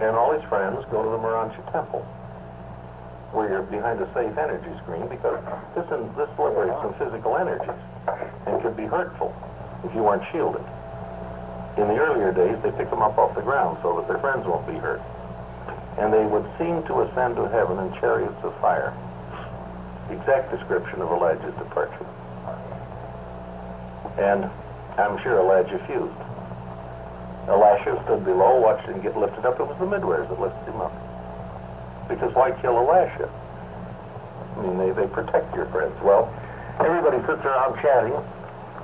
and all his friends go to the Morancha Temple, where you're behind a safe energy screen, because this liberates some physical energies and could be hurtful if you weren't shielded. In the earlier days, they pick them up off the ground so that their friends won't be hurt. And they would seem to ascend to heaven in chariots of fire. Exact description of Elijah's departure. And I'm sure Elijah fused. Elisha stood below, watched him get lifted up. It was the midwares that lifted him up. Because why kill Elisha? I mean, they protect your friends. Well, everybody sits around chatting.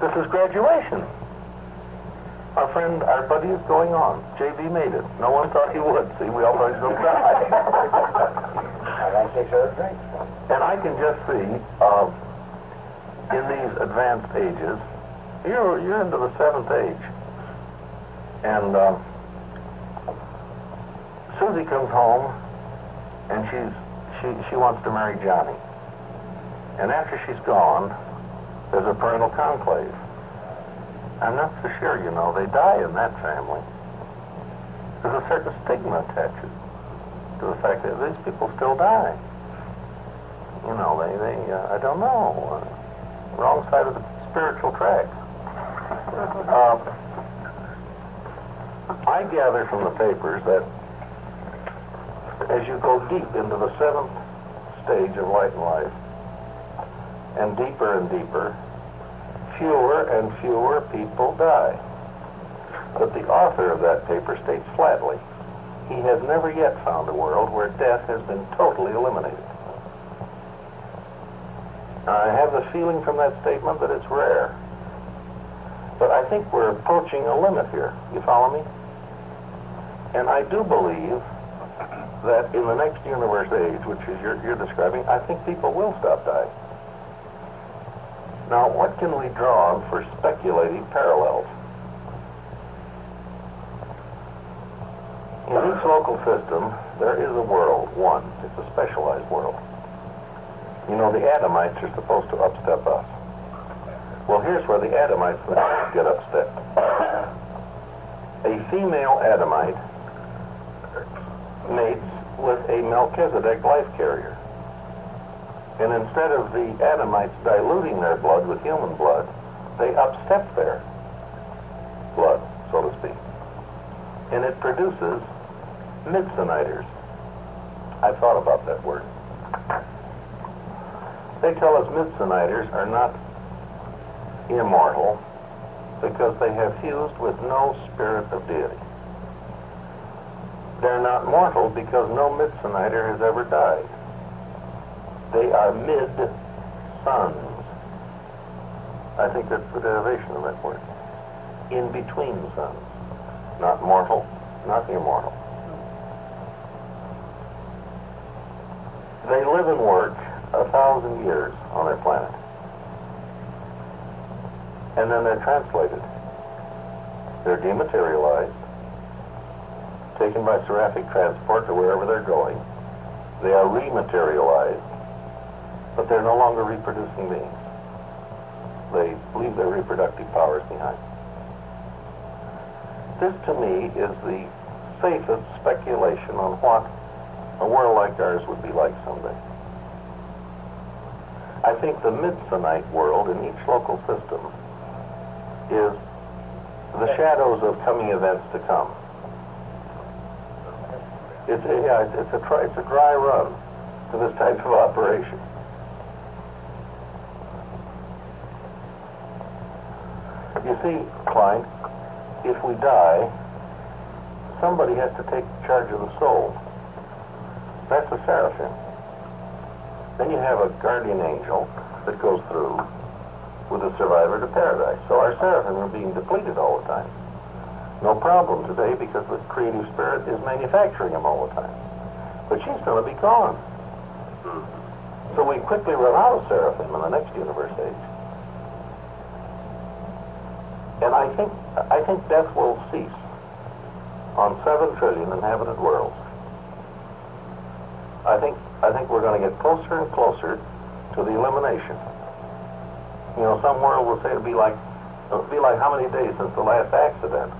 This is graduation. Our buddy is going on. JB made it. No one thought he would. See, we all thought he was going to die. And I can just see, in these advanced ages, you're into the 7th age. And Susie comes home, and she wants to marry Johnny. And after she's gone, there's a parental conclave. I'm not so sure, you know, they die in that family. There's a certain stigma attached to the fact that these people still die. You know, I don't know, wrong side of the spiritual tracks. I gather from the papers that as you go deep into the 7th stage of light and life, and deeper, fewer and fewer people die. But the author of that paper states flatly, he has never yet found a world where death has been totally eliminated. I have the feeling from that statement that it's rare. But I think we're approaching a limit here. You follow me? And I do believe that in the next universe age, which is you're describing, I think people will stop dying. Now, what can we draw on for speculating parallels? In each local system, there is a world, one. It's a specialized world. You know, the Adamites are supposed to upstep us. Well, here's where the Adamites get upstepped. A female Adamite mates with a Melchizedek life carrier. And instead of the Adamites diluting their blood with human blood, they upstep their blood, so to speak. And it produces Midsoniters. I've thought about that word. They tell us Midsoniters are not immortal because they have fused with no spirit of deity. They're not mortal because no Midsoniter has ever died. They are mid-sons. I think that's the derivation of that word. In between sons. Not mortal, not immortal. They live and work 1,000 years on their planet. And then they're translated. They're dematerialized, taken by seraphic transport to wherever they're going. They are rematerialized, but they're no longer reproducing beings. They leave their reproductive powers behind. This, to me, is the safest speculation on what a world like ours would be like someday. I think the Midsonite world in each local system is the shadows of coming events to come. It's a dry run to this type of operation. You see, Klein, if we die, somebody has to take charge of the soul. That's the seraphim. Then you have a guardian angel that goes through with the survivor to paradise. So our seraphim are being depleted all the time. No problem today because the creative spirit is manufacturing them all the time. But she's going to be gone. So we quickly run out of seraphim in the next universe age. And I think death will cease on 7 trillion inhabited worlds. I think we're going to get closer and closer to the elimination. You know, some world will say it'll be like how many days since the last accident?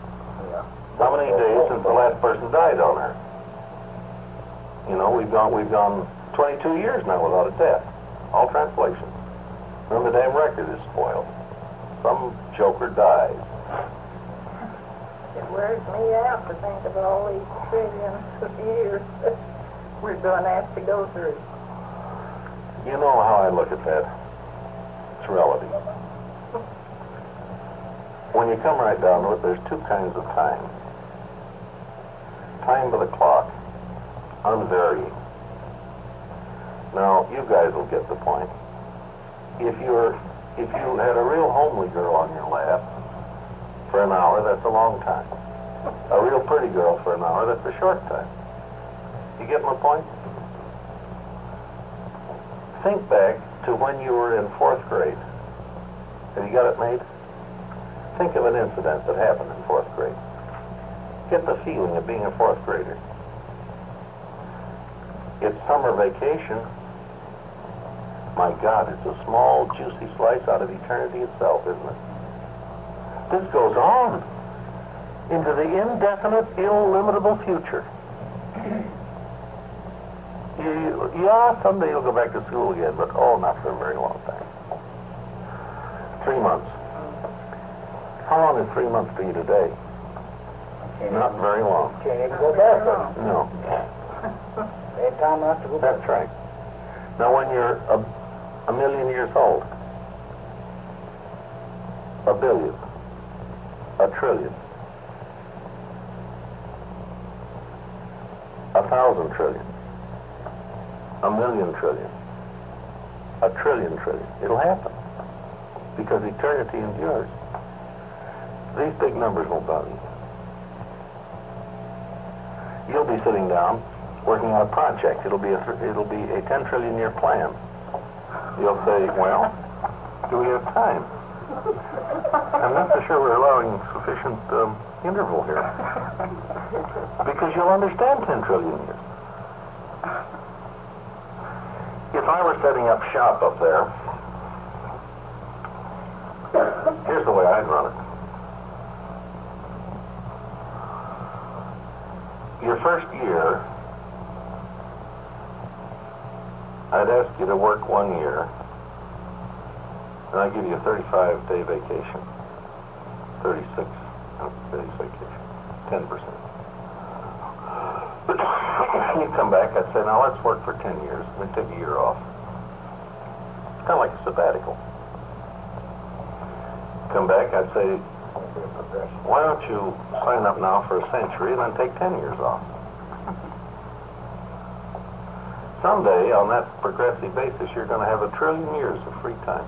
Yeah. How many days since the last person died on Earth? You know, we've gone 22 years now without a death. All translations. Then the damn record is spoiled. Some joker dies. It wears me out to think of all these trillions of years that we're going to have to go through. You know how I look at that. It's relative. When you come right down to it, there's two kinds of time. Time by the clock, unvarying. Now, you guys will get the point. If you had a real homely girl on your lap for an hour, that's a long time. A real pretty girl for an hour, that's a short time. You get my point? Think back to when you were in 4th grade. Have you got it made? Think of an incident that happened in 4th grade. Get the feeling of being a 4th grader. It's summer vacation. My God, it's a small, juicy slice out of eternity itself, isn't it? This goes on into the indefinite, illimitable future. Yeah, someday you'll go back to school again, but not for a very long time. 3 months. How long is 3 months to you today? Not very long. Can't even go back. No. Ain't time enough to go back. That's right. Now, when you're a million years old, a billion, a trillion, 1,000 trillion, a million trillion, a trillion trillion. It'll happen because eternity endures. These big numbers won't bother you. You'll be sitting down working on a project. It'll be a 10 trillion year plan. You'll say, well, do we have time? I'm not so sure we're allowing sufficient interval here. Because you'll understand 10 trillion years. If I were setting up shop up there, here's the way I'd run it. Your first year, I'd ask you to work 1 year, and I'd give you a 35-day vacation. 36 days vacation. 10%. You'd come back, I'd say, now let's work for 10 years, and then take a year off. It's kind of like a sabbatical. Come back, I'd say, why don't you sign up now for a century and then take 10 years off? Someday, on that progressive basis, you're going to have 1 trillion years of free time.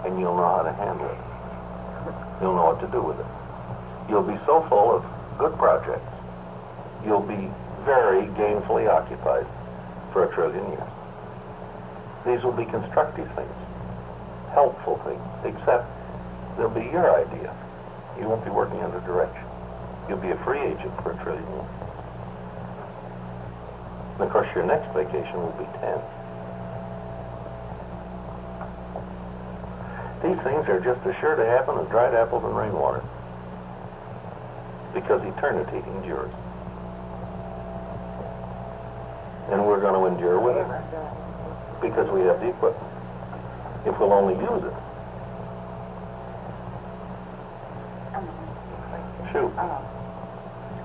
And you'll know how to handle it. You'll know what to do with it. You'll be so full of good projects. You'll be very gainfully occupied for 1 trillion years. These will be constructive things, helpful things, except they'll be your idea. You won't be working under direction. You'll be a free agent for 1 trillion years. And of course, your next vacation will be 10. These things are just as sure to happen as dried apples and rainwater. Because eternity endures. And we're going to endure with it. Because we have the equipment. If we'll only use it. Shoot.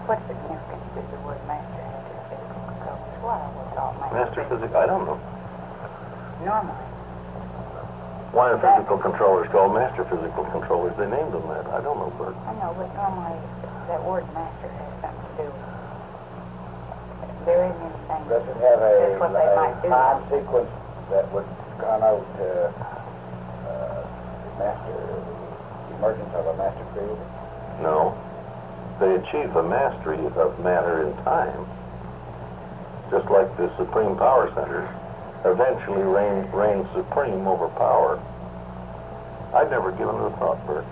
What's the significance of the word master after physical control? What I was taught Master physical, I don't know. normally. Why are physical controllers called master physical controllers? They named them that. I don't know, Bert. I know, but normally that word master has something to do with there isn't anything. Does it have That's what they a might do. time sequence that would connote master, the emergence of a master creator? No. They achieve the mastery of matter in time, just like the supreme power centers eventually reign supreme over power. I'd never given it a thought, Bert.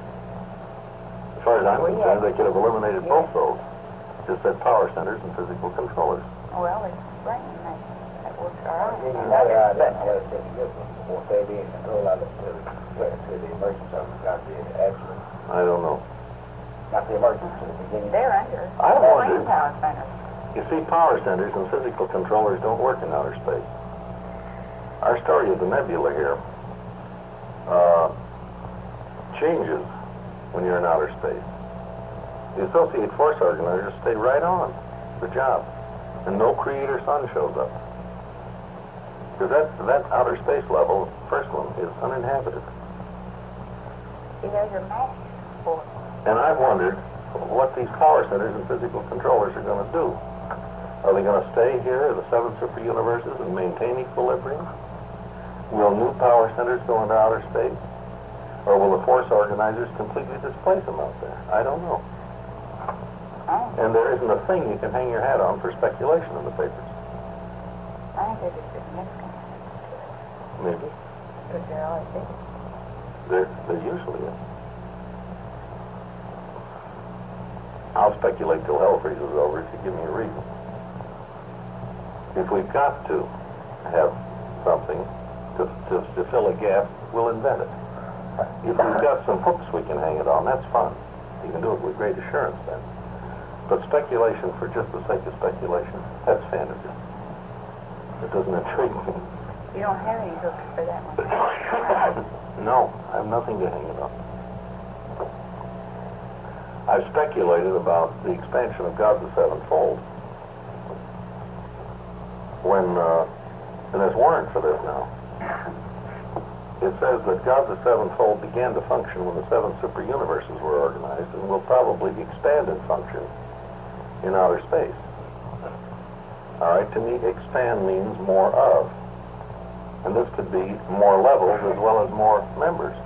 As far as I'm concerned, they could have eliminated both those. Just said power centers and physical controllers. Well, it's brain that works all You right. know, I don't know what it's good for. They be in control of it to the emergence of it, not the absolute, I don't know. not the emergence to the beginning. They're under I brain wondered. power center. You see, power centers and physical controllers don't work in outer space. Our story of the nebula here changes when you're in outer space. The associate force organizers stay right on the job, and no creator sun shows up. Because that outer space level, first one, is uninhabited. See, there's your master for it. And I've wondered what these power centers and physical controllers are going to do. Are they going to stay here in the 7 super universes and maintain equilibrium? Will new power centers go into outer space? Or will the force organizers completely displace them out there? I don't know. Oh, And there isn't a thing you can hang your hat on for speculation in the papers. I think there's a significance to it. Maybe. Because there always is. There usually is. I'll speculate till hell freezes over if you give me a reason. If we've got to have something to fill a gap, we'll invent it. If we've got some hooks we can hang it on, that's fun. You can do it with great assurance then. But speculation for just the sake of speculation, that's fantasy. It doesn't intrigue me. You don't have any hooks for that one. No, I have nothing to hang it on. I've speculated about the expansion of God the Sevenfold. And there's warrant for this now. It says that God the Sevenfold began to function when the 7 super universes were organized and will probably expand in function in outer space. All right, to me, expand means more of. And this could be more levels as well as more members.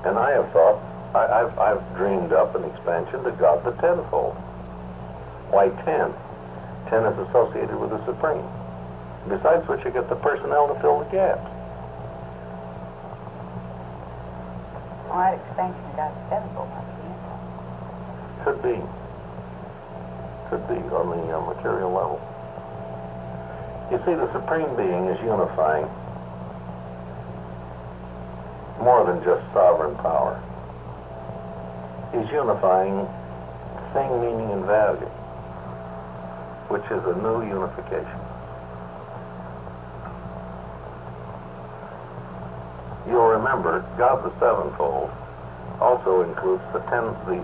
And I have thought, I've dreamed up an expansion to God the Tenfold. Why 10? 10 is associated with the Supreme. Besides which, you get the personnel to fill the gaps. Well, that expansion got sevenfold, I think. Could be. Could be on the material level. You see, the Supreme Being is unifying more than just sovereign power. He's unifying thing, meaning, and value, which is a new unification. You'll remember, God the Sevenfold also includes the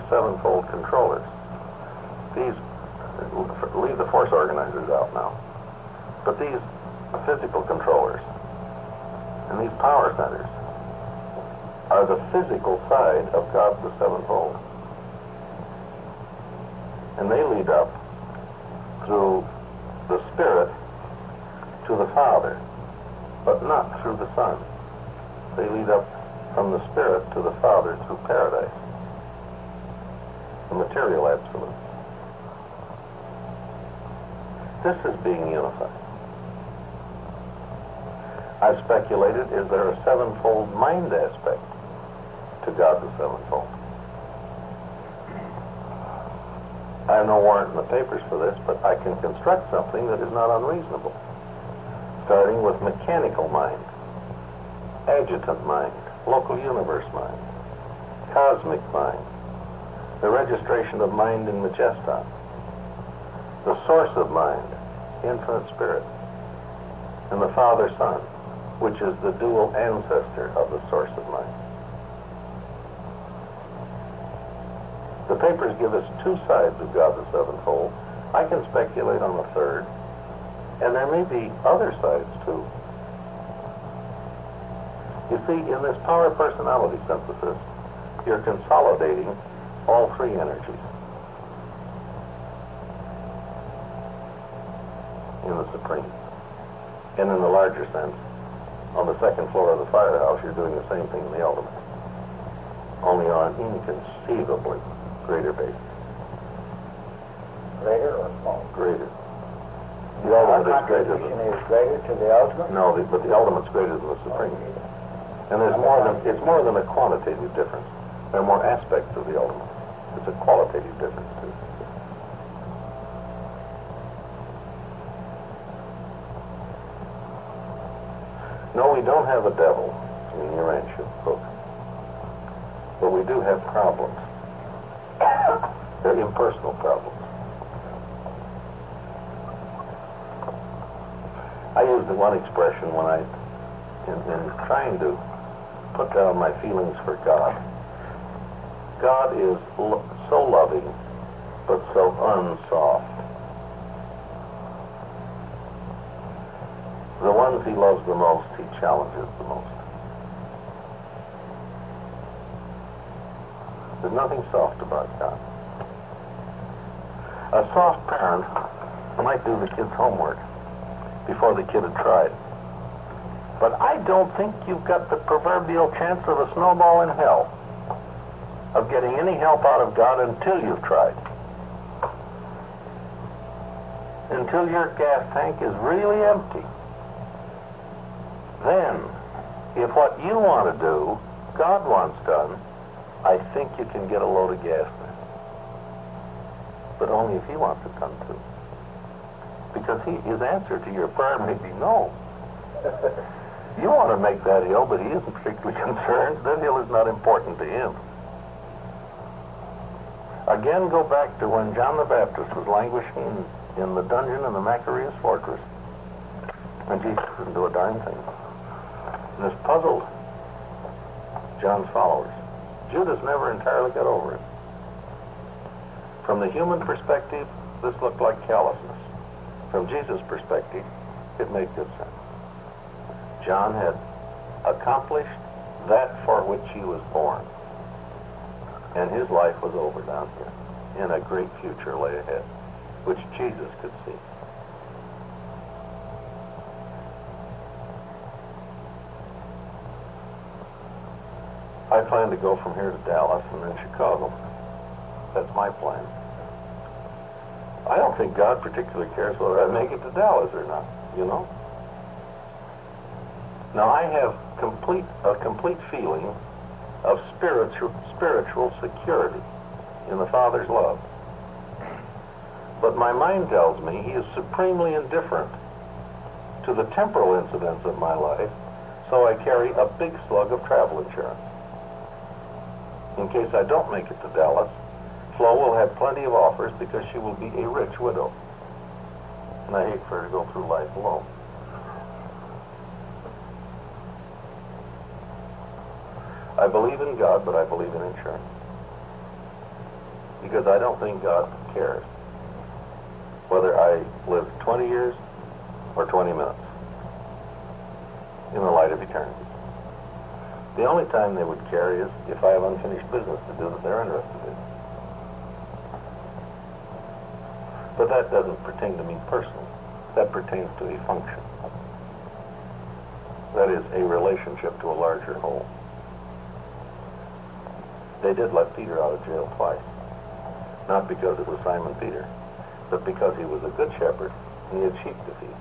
sevenfold controllers. These, leave the force organizers out now, but these physical controllers and these power centers are the physical side of God the Sevenfold. And they lead up through the Spirit to the Father, but not through the Son. They lead up from the Spirit to the Father through paradise, the material absolute. This is being unified. I've speculated, is there a sevenfold mind aspect to God the Sevenfold? I have no warrant in the papers for this, but I can construct something that is not unreasonable, starting with mechanical mind, adjutant mind, local universe mind, cosmic mind, the registration of mind in Majeston, the source of mind, infinite spirit, and the Father-Son, which is the dual ancestor of the source of mind. The papers give us two sides of God the Sevenfold. I can speculate on a third, and there may be other sides too. You see, in this power personality synthesis, you're consolidating all three energies in the Supreme. And in the larger sense, on the second floor of the firehouse, you're doing the same thing in the ultimate, only on an inconceivably greater basis. Greater or small? Greater. The ultimate is greater Contribution than... is greater to the ultimate? No, but the ultimate's greater than the Supreme. And it's more than a quantitative difference. There are more aspects of the ultimate. It's a qualitative difference, too. No, we don't have a devil in the Urantia book. But we do have problems. They're impersonal problems. the one expression when in trying to put down my feelings for God. God is so loving, but so unsoft. The ones he loves the most, he challenges the most. There's nothing soft about God. A soft parent might do the kid's homework before the kid had tried. But I don't think you've got the proverbial chance of a snowball in hell of getting any help out of God until you've tried. Until your gas tank is really empty. Then, if what you want to do, God wants done, I think you can get a load of gas there. But only if he wants it done too. Because his answer to your prayer may be no. You want to make that hill, but he isn't particularly concerned. That hill is not important to him. Again, go back to when John the Baptist was languishing in the dungeon in the Maccabeus fortress. And Jesus didn't do a darn thing. And this puzzled John's followers. Judas never entirely got over it. From the human perspective, this looked like callousness. From Jesus' perspective, it made good sense. John had accomplished that for which he was born. And his life was over down here. And a great future lay ahead, which Jesus could see. I plan to go from here to Dallas and then Chicago. That's my plan. I don't think God particularly cares whether I make it to Dallas or not, you know? Now, I have a complete feeling of spiritual security in the Father's love. But my mind tells me he is supremely indifferent to the temporal incidents of my life, so I carry a big slug of travel insurance. In case I don't make it to Dallas, Flo will have plenty of offers because she will be a rich widow. And I hate for her to go through life alone. I believe in God, but I believe in insurance. Because I don't think God cares whether I live 20 years or 20 minutes in the light of eternity. The only time they would care is if I have unfinished business to do that they're interested in. But that doesn't pertain to me personally. That pertains to a function. That is a relationship to a larger whole. They did let Peter out of jail twice. Not because it was Simon Peter, but because he was a good shepherd and he had sheep to feed.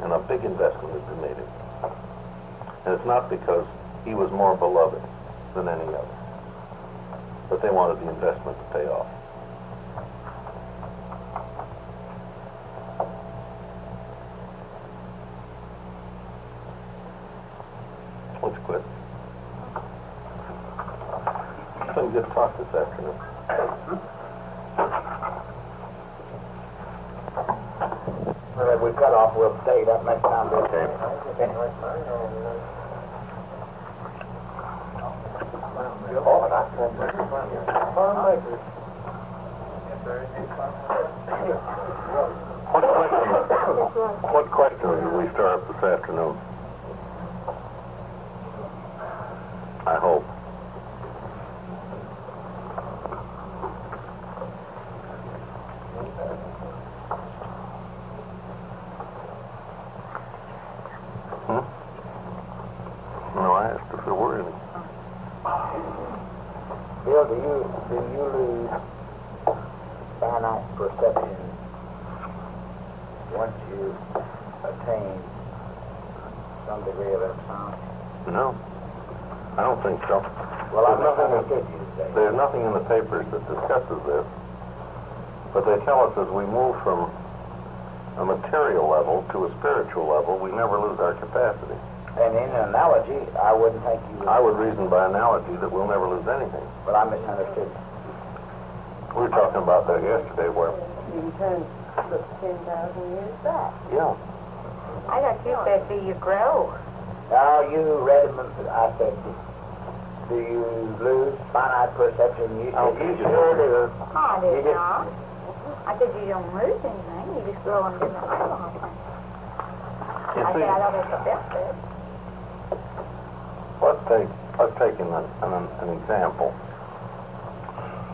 And a big investment had been made in him. And it's not because he was more beloved than any other. But they wanted the investment to pay off. Let's quit. It's been good talk this afternoon. Well, if we cut off, we'll stay. That makes time to Okay. What questions will we start up this afternoon? I hope. No, I asked if there were any. Bill, do you lose finite perception once you attain some degree of absolute? No, I don't think so. Well, I'm There's not nothing going to get you today. There's nothing in the papers that discusses this, but they tell us as we move from a material level to a spiritual level, we never lose our capacity. And in an analogy, I wouldn't think you would. I would reason by analogy that we'll never lose anything. But I misunderstood. We were talking about that yesterday where, You can look 10,000 years back. yeah, I thought you said, do you grow? Now, you Redmond, I said, do you lose finite perception? You Oh, said, you you sure do. Oh, I You did just- not. I said you don't lose anything. You just grow on different levels. You I see, said I thought it was the best bit. let's take an example,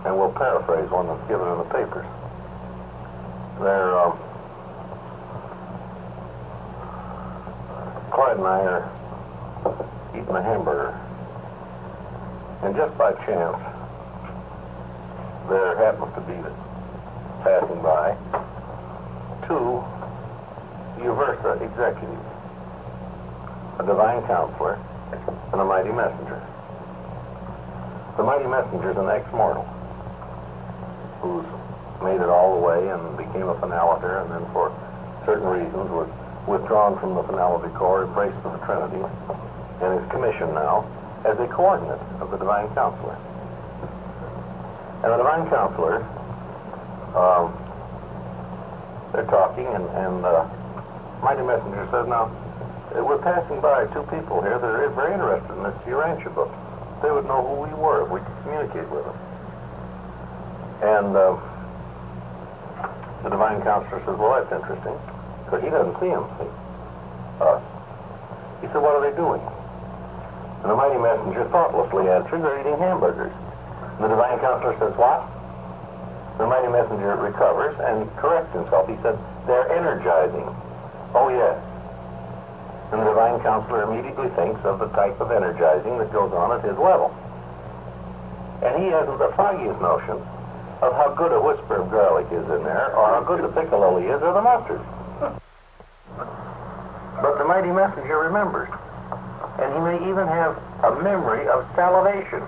and we'll paraphrase one that's given in the papers. Clyde and I are eating a hamburger, and just by chance, there happens to be passing by two Uversa executives, a divine counselor and a mighty messenger. The mighty messenger is an ex-mortal who's made it all the way and became a finaliter, and then for certain reasons was withdrawn from the finality corps, embraced to the Trinity, and is commissioned now as a coordinate of the divine counselor. And the divine counselor, they're talking, and mighty messenger says, now, we're passing by two people here that are very interested in this Urantia book. They would know who we were if we could communicate with them. And the divine counselor says, well, that's interesting, because he doesn't see them, see us. He said, what are they doing? And the mighty messenger thoughtlessly answered, they're eating hamburgers. And the divine counselor says, what? The mighty messenger recovers and corrects himself. He said, they're energizing. Oh, yes. And the divine counselor immediately thinks of the type of energizing that goes on at his level. And he hasn't the foggiest notion of how good a whisper of garlic is in there, or how good the piccalilli is, or the mustard. But the mighty messenger remembers. And he may even have a memory of salivation.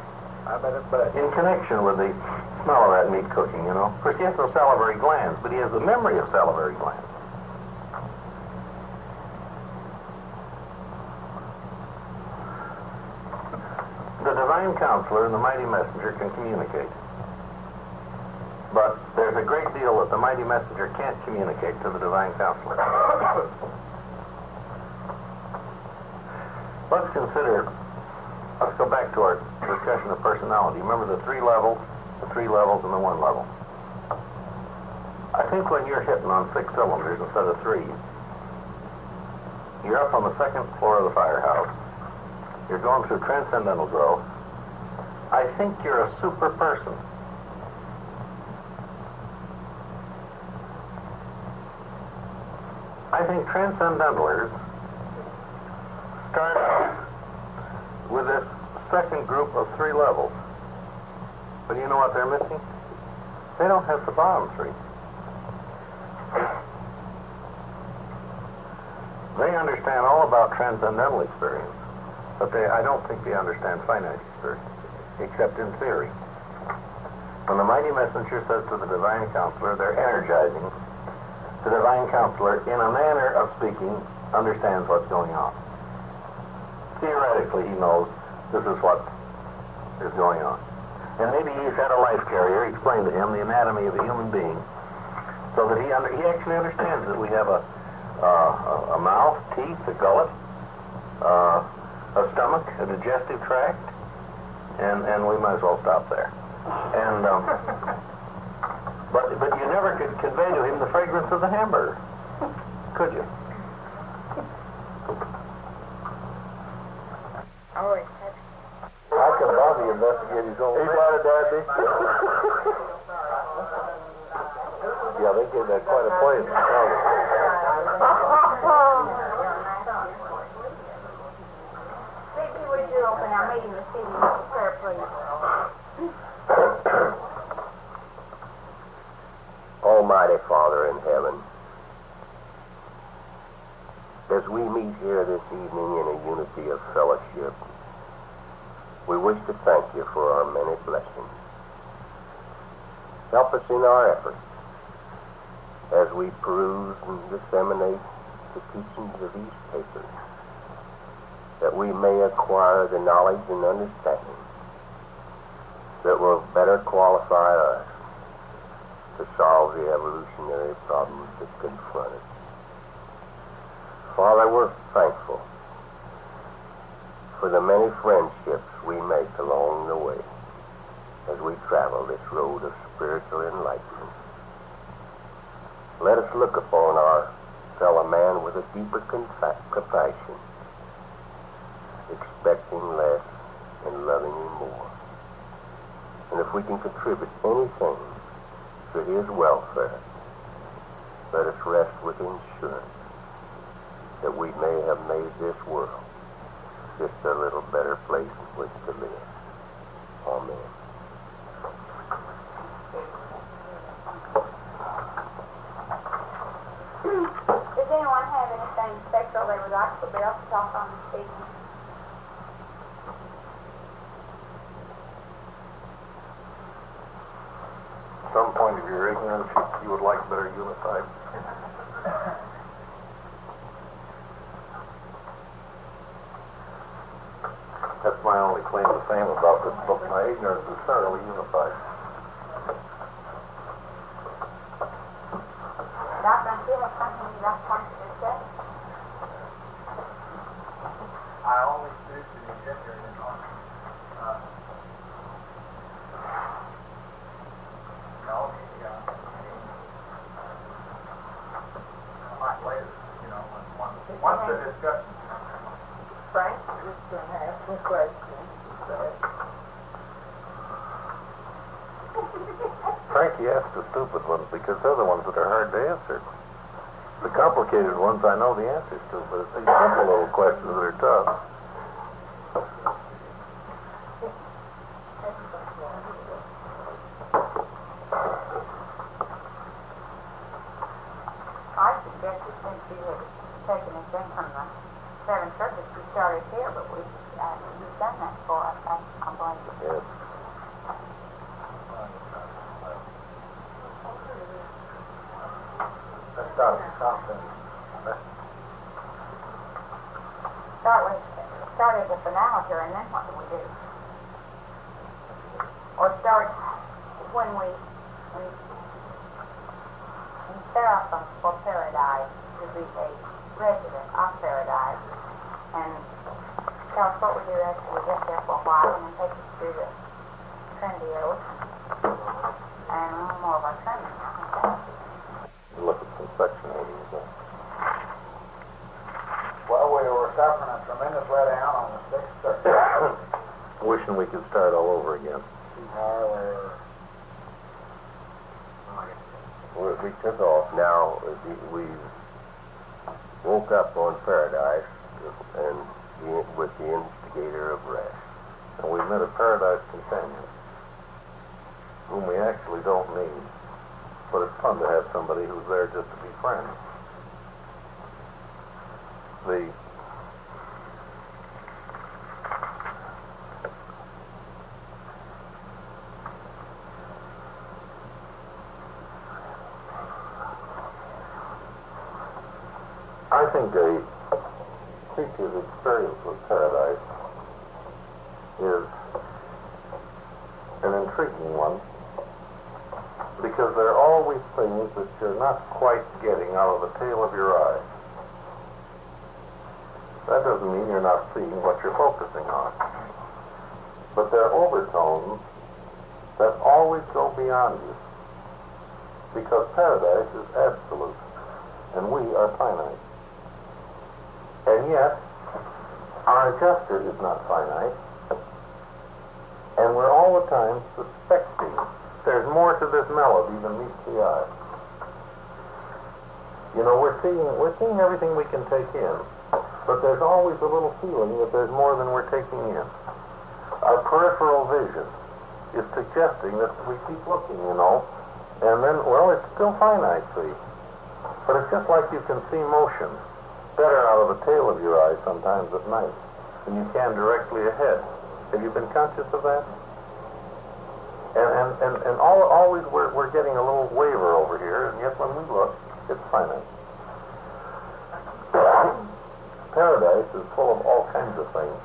I bet it, but In connection with the smell of that meat cooking, you know. Of course, he has no salivary glands, but he has the memory of salivary glands. The divine counselor and the mighty messenger can communicate. But there's a great deal that the mighty messenger can't communicate to the divine counselor. Let's go back to our discussion of personality. Remember the three levels, and the one level. I think when you're hitting on 6 cylinders instead of 3, you're up on the 2nd floor of the firehouse. You're going through transcendental growth. I think you're a super person. I think transcendentalers start out with this second group of 3 levels. But you know what they're missing? They don't have the bottom 3. They understand all about transcendental experience, but I don't think they understand finite experience, except in theory. When the mighty messenger says to the divine counselor, they're energizing, the divine counselor, in a manner of speaking, understands what's going on. Theoretically, he knows this is what is going on. And maybe he's had a life carrier explain to him the anatomy of a human being, so that he actually understands that we have a mouth, teeth, a gullet, a stomach, a digestive tract, and we might as well stop there. And but you never could convey to him the fragrance of the hamburger, could you? Oh, it's How can Bobby investigate his own? He brought it, Daddy. Yeah, they gave that quite a play in Chicago. Maybe we do open our meeting this evening with prayer, please. Almighty Father in heaven, as we meet here this evening in a unity of fellowship, we wish to thank you for our many blessings. Help us in our efforts as we peruse and disseminate the teachings of these papers, that we may acquire the knowledge and understanding that will better qualify us to solve the evolutionary problems that confront us. Father, we're thankful for the many friendships we make along the way as we travel this road of spiritual enlightenment. Let us look upon our fellow man with a deeper compassion, expecting less and loving him more. And if we can contribute anything to his welfare, let us rest with assurance that we may have made this world just a little better place in which to live. Amen. Does anyone have anything special they would like for Bill to talk on this evening? Some point of your ignorance, you would like better unified. That's my only claim to fame about this book. My ignorance is thoroughly unified. Dr. Until something you'd like to discuss? I always do to the gender in like later, once the discussion. Frank, just going to ask some questions. Frankie asked the stupid ones because they're the ones that are hard to answer. The complicated ones I know the answers to, but it's these simple little questions that are tough. I suggested since you had taken a thing from the seven churches, we started here, but you've done that for us, I believe. Yes. Let's start with something. Started with finality, and then what do we do? Or start when Seraphim for Paradise to be a resident of Paradise, and tell us what we do after we get there for a while, and then take us through the Trinity Oath and a little more of our training. Look at some section 80. Well, we were suffering a tremendous letdown on the 6th circuit. Wishing we could start all over again. We took off. Now we woke up on Paradise and with the instigator of rest. And we met a Paradise companion whom we actually don't need. But it's fun to have somebody who's there just to be friends. I think a teacher's experience with Paradise is an intriguing one, because there are always things that you're not quite getting out of the tail of your eye. That doesn't mean you're not seeing what you're focusing on. But there are overtones that always go beyond you, because Paradise is absolute, and we are finite. And yet, our adjuster is not finite, and we're all the time suspecting there's more to this melody than meets the eye. You know, we're seeing everything we can take in, but there's always a little feeling that there's more than we're taking in. Our peripheral vision is suggesting that we keep looking, and then, well, it's still finite, see. But it's just like you can see motion better out of the tail of your eye sometimes at night than you can directly ahead. Have you been conscious of that? And always we're getting a little waver over here, and yet when we look, it's finite. Paradise is full of all kinds of things.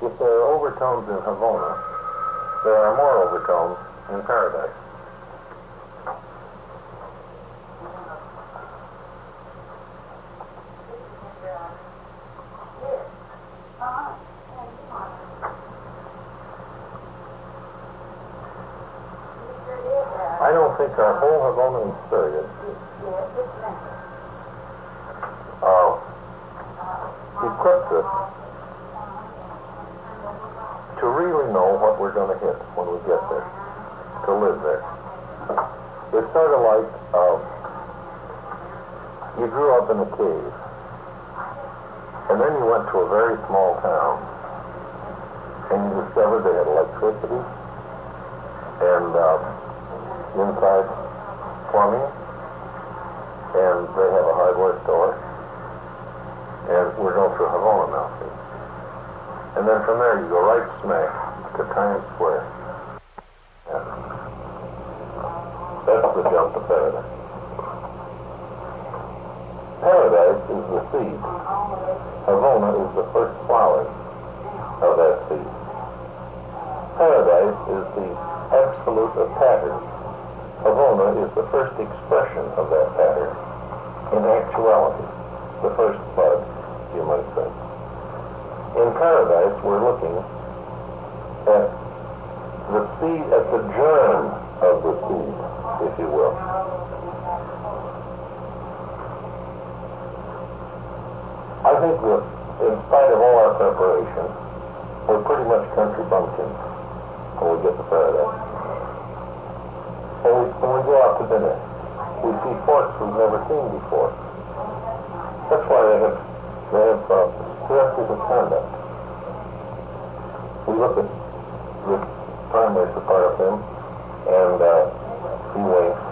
If there are overtones in Havona, there are more overtones in Paradise. think our whole Havona experience equips us to really know what we're going to hit when we get there, to live there. It's sort of like you grew up in a cave, and then you went to a very small town, and you discovered they had electricity, and inside plumbing, and they have a hardware store, and we're going through Havona now, see? And then from there you go right smack to Times Square. Yeah. That's the jump to paradise. Paradise is the seed. Havona is the first flowering of that seed. Paradise is the absolute of pattern. Havona is the first expression of that pattern in actuality, the first bud, you might say. In paradise, we're looking at the seed, at the germ of the seed, if you will. I think that in spite of all our preparation, we're pretty much country bumpkins when we get to paradise. When we go out to dinner, we see forks we've never seen before. That's why they have directors of conduct. We look at the primary part of him, and he winks,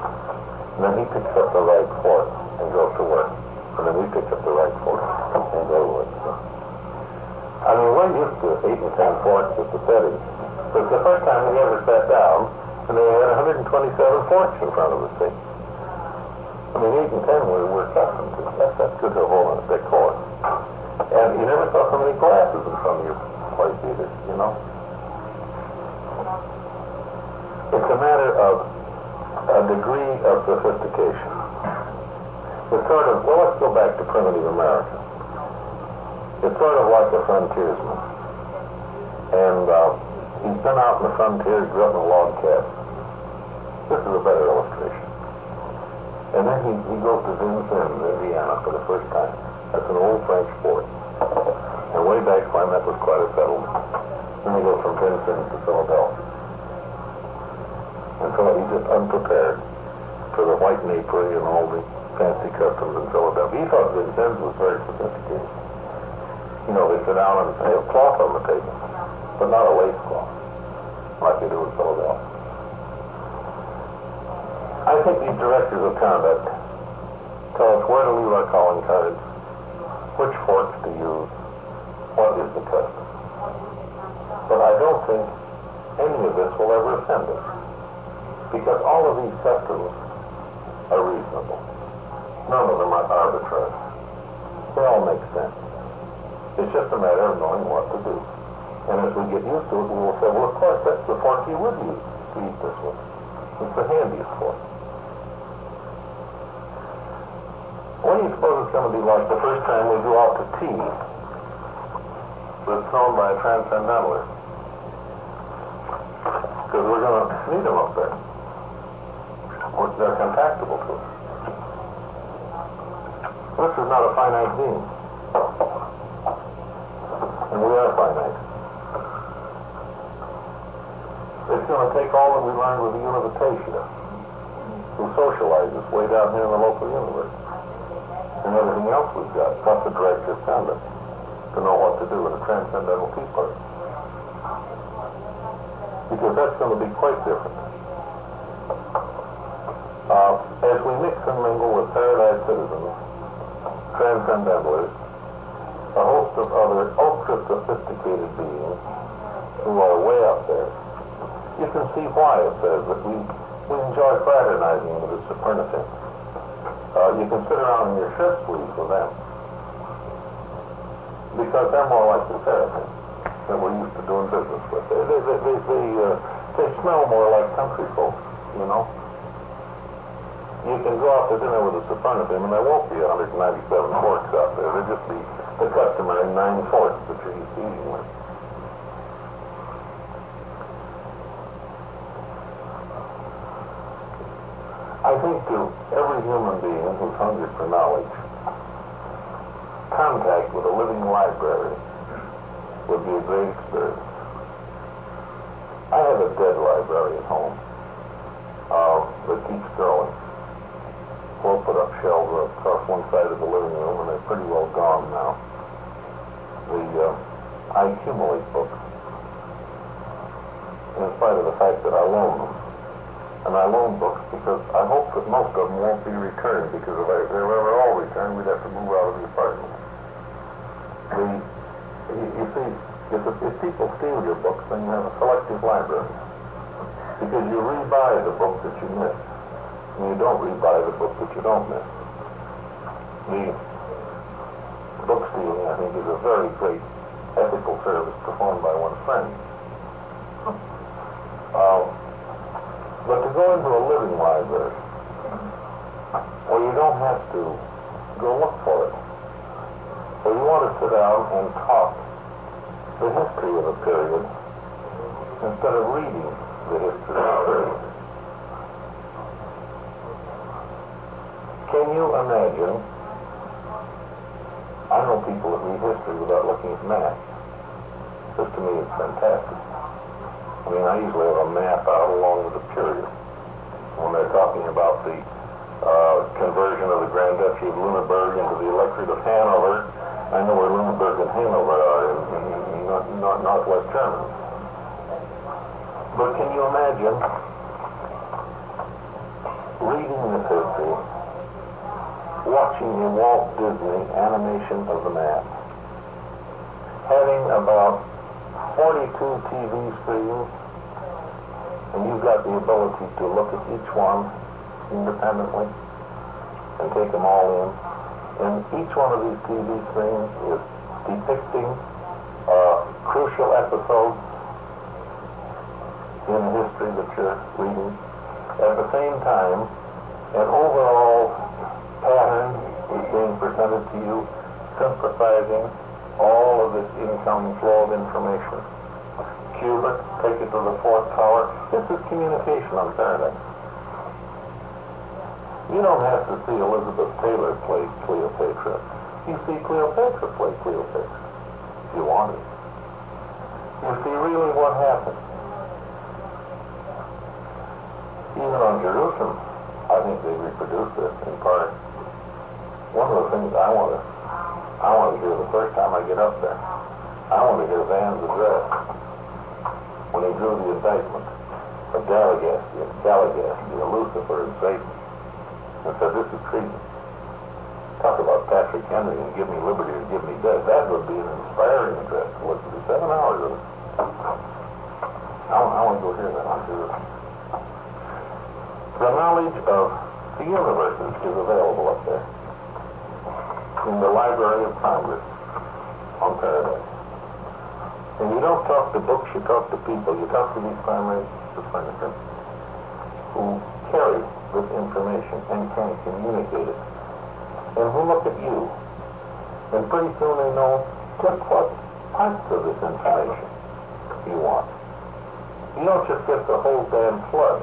and then he picks up the right fork and goes to work. And then we pick up the right fork and go to work. I mean, we're used to 8 and 10 forks at the setting. But it's the first time we ever sat down, and they had 127 forks in front of us, see? I mean, 8 and 10 we're accustomed to. That's good to hold on a decor. And you never saw so many glasses in front of your place either, you know? It's a matter of a degree of sophistication. It's sort of, well, let's go back to primitive America. It's sort of like a frontiersman. And he's been out in the frontier, he grew up in a log cabin. This is a better illustration. And then he goes to Vincennes, Indiana, for the first time. That's an old French fort. And way back when, that was quite a settlement. Then they go from Vincennes to Philadelphia. And so he's just unprepared for the white napery and all the fancy customs in Philadelphia. He thought Vincennes was very sophisticated. You know, they sit down and they have cloth on the table, but not a lace cloth, like they do in Philadelphia. I think these directors of conduct tell us where to leave our calling cards, which forks to use, what is the custom. But I don't think any of this will ever offend us, because all of these customs are reasonable. None of them are arbitrary. They all make sense. It's just a matter of knowing what to do. And as we get used to it, we will say, well, of course, that's the fork you would use to eat this with. It's the handiest fork. What do you suppose it's going to be like the first time we go out to tea that's known by a transcendentalist? Because we're going to meet them up there. They're contactable to us. This is not a finite being. And we are finite. It's going to take all that we learned with the Unificatia, who socializes way down here in the local universe, and everything else we've got, plus the director of conduct, to know what to do in a transcendental tea party. Because that's going to be quite different. As we mix and mingle with paradise citizens, transcendentalists, a host of other ultra-sophisticated beings who are way up there, you can see why it says that we enjoy fraternizing with the supernative. You can sit around in your shirt sleeves with them, because they're more like the seraphim that we're used to doing business with. They smell more like country folks, you know. You can go out to dinner with a supernative, and there won't be 197 forks out there. There'll just be the customary 9 forks that you're used to eating with. I think to every human being who's hungry for knowledge, contact with a living library would be a great experience. I have a dead library at home that keeps growing. 4 put-up shelves are across one side of the living room, and they're pretty well gone now. I accumulate books, in spite of the fact that I loan them. And I loan books because I hope that most of them won't be returned, because if they were ever all returned, we'd have to move out of the apartment. You see, if people steal your books, then you have a selective library. Because you rebuy the book that you miss, and you don't rebuy the book that you don't miss. The book stealing, I think, is a very great ethical service performed by one's friends. But to go into a living library, where you don't have to go look for it, where you want to sit down and talk the history of a period instead of reading the history of a period. Can you imagine? I know people that read history without looking at maps. This to me is fantastic. I mean, I usually have a map out along with the period. When they're talking about the conversion of the Grand Duchy of Lunenburg into the Electorate of Hanover, I know where Lunenburg and Hanover are in northwest Germany. But can you imagine reading this history, watching a Walt Disney animation of the map, having about 42 TV screens, and you've got the ability to look at each one independently and take them all in. And each one of these TV screens is depicting crucial episodes in the history that you're reading. At the same time, an overall pattern is being presented to you, synthesizing all of this incoming flow of information. Cube it, take it to the 4th tower. This is communication on Paradise. You don't have to see Elizabeth Taylor play Cleopatra. You see Cleopatra play Cleopatra, if you want it. You see really what happened. Even on Jerusalem, I think they reproduced this in part. One of the things I want to hear the first time I get up there, I want to hear Van's address when he drew the indictment of Galligasty, Lucifer, and Satan, and said, "This is treason." Talk about Patrick Henry and give me liberty or give me death. That would be an inspiring address to listen to. 7 hours of it. I want to go hear that on Jerusalem. The knowledge of the universes is available up there in the Library of Congress on Paradise. And you don't talk to books, you talk to people. You talk to these primary defendants who carry this information and can communicate it. And who look at you, and pretty soon they know just what parts of this information you want. You don't just get the whole damn flood,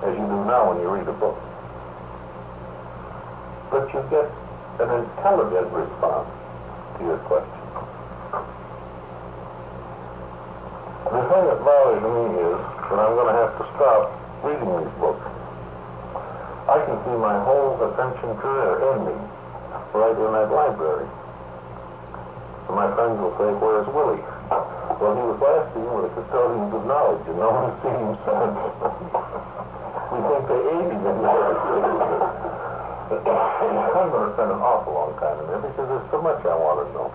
as you do now when you read a book. But you get an intelligent response to your question. The thing that bothers me is that I'm going to have to stop reading these books. I can see my whole attention career ending right in that library. And my friends will say, "Where's Willie?" Well, he was last seen with the custodians of knowledge, and no one has seen him since. We think they aged him there. I'm going to spend an awful long time in there because there's so much I want to know.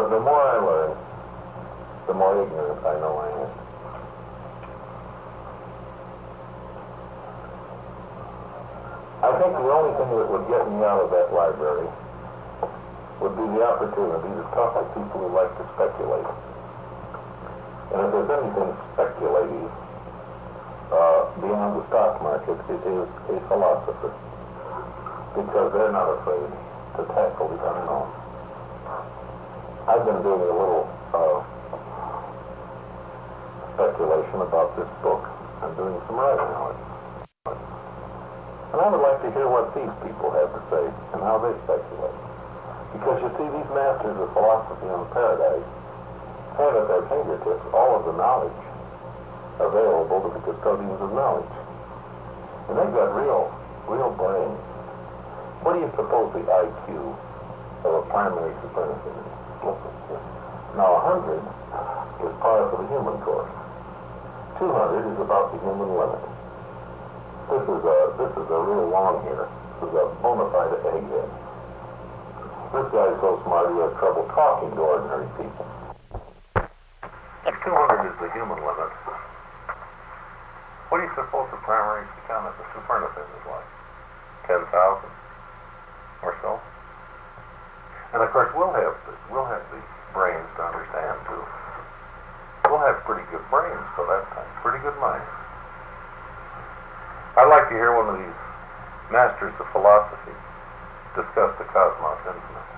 The more I learn, the more ignorant I know I am. I think the only thing that would get me out of that library would be the opportunity to talk to people who like to speculate. And if there's anything speculative beyond the stock market, it is a philosopher, because they're not afraid to tackle the unknown. I've been doing a little speculation about this book. I'm doing some writing on it. to hear what these people have to say and how they speculate. Because you see, these masters of philosophy on paradise have at their fingertips all of the knowledge available to the custodians of knowledge. And they've got real brains. What do you suppose the IQ of a primary superintendent is? Now, 100 is par for the human course. 200 is about the human limit. This is a real long here. This is a bona fide egghead. This guy's so smart he has trouble talking to ordinary people. If 200 is the human limit, what do you suppose the primary superintendent is like? 10,000 or so? And of course, we'll have the brains to understand too. We'll have pretty good brains for that time, pretty good minds. I'd like to hear one of these masters of philosophy discuss the cosmos infinite,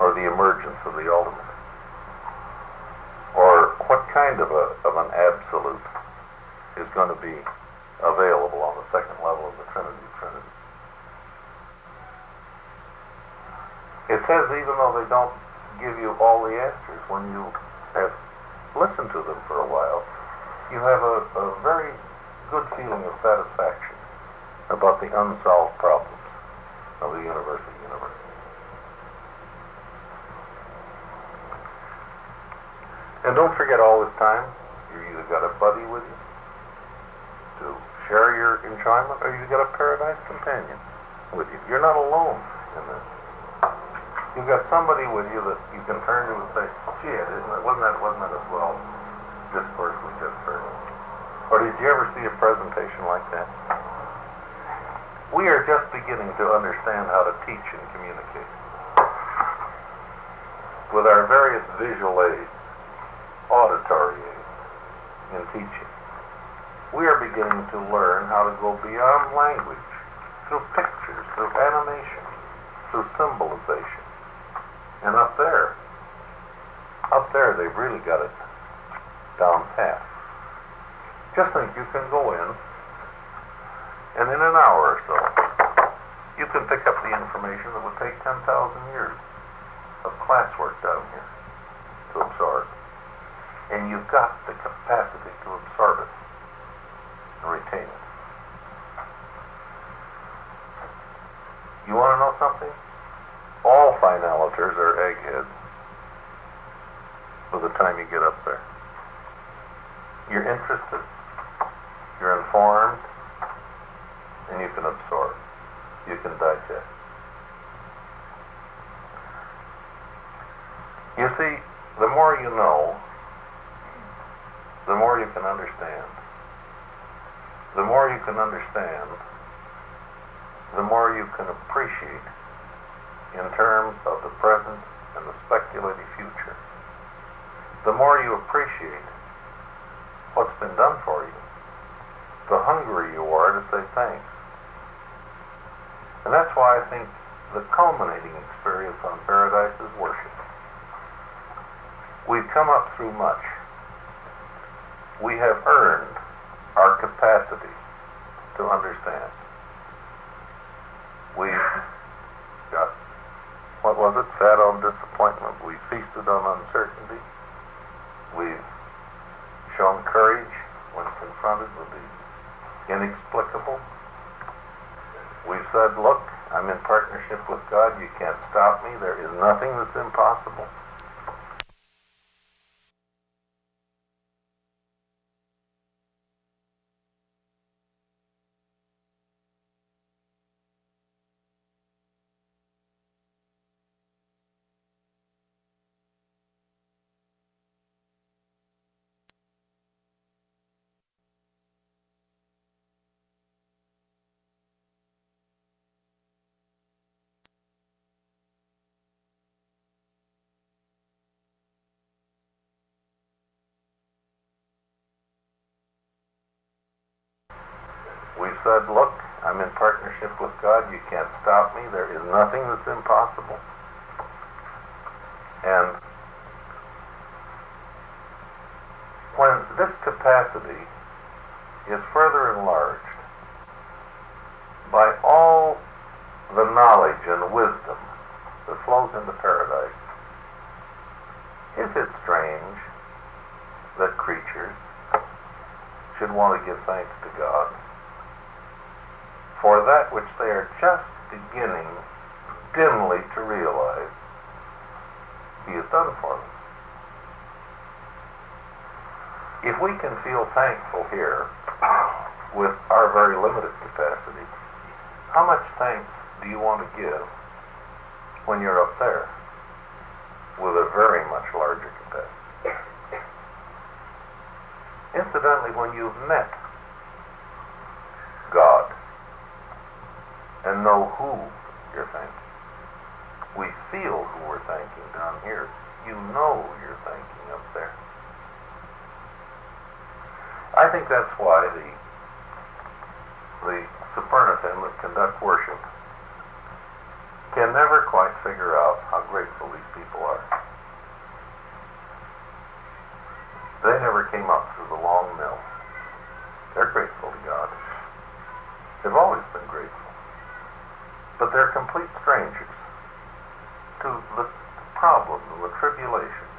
or the emergence of the ultimate, or what kind of an absolute is going to be available on the second level of the Trinity of Trinity. It says even though they don't give you all the answers, when you have listened to them for a while, you have a very good feeling of satisfaction about the unsolved problems of the universe of universe. And don't forget, all this time, you either got a buddy with you to share your enjoyment, or you got a paradise companion with you. You're not alone in this. You've got somebody with you that you can turn to and say, gee, wasn't that a swell discourse we just heard? Or did you ever see a presentation like that? We are just beginning to understand how to teach and communicate with our various visual aids, auditory aids in teaching. We are beginning to learn how to go beyond language, through pictures, through animation, through symbolization. And up there, they've really got it down pat. Just think, you can go in, and in an hour or so, you can pick up the information that would take 10,000 years of classwork down here to absorb. And you've got the capacity to absorb it and retain it. You want to know something? All finaliters are eggheads by the time you get up there. You're interested, you're informed, and you can absorb. You can digest. You see, the more you know, the more you can understand. The more you can understand, the more you can appreciate in terms of the present and the speculative future. The more you appreciate what's been done for you, the hungrier you are to say thanks. And that's why I think the culminating experience on paradise is worship. We've come up through much. We have earned our capacity to understand. We've got, what was it? Fed on disappointment. We feasted on uncertainty. We've shown courage when confronted with the inexplicable. We've said, look, I'm in partnership with God. You can't stop me. There is nothing that's impossible. We've said, look, I'm in partnership with God. You can't stop me. There is nothing that's impossible. And when this capacity is further enlarged by all knowledge and wisdom that flows into paradise, is it strange that creatures should want to give thanks to God for that which they are just beginning dimly to realize He has done for them? If we can feel thankful here with our very limited capacity, how much thanks do you want to give when you're up there with a very much larger capacity? Incidentally, when you've met God and know who you're thanking, we feel who we're thanking down here. You know you're thanking up there. I think that's why the Supernatum that conduct worship can never quite figure out how grateful these people are. They never came up through the long mill. They're grateful to God. They've always been grateful. But they're complete strangers to the problems and the tribulations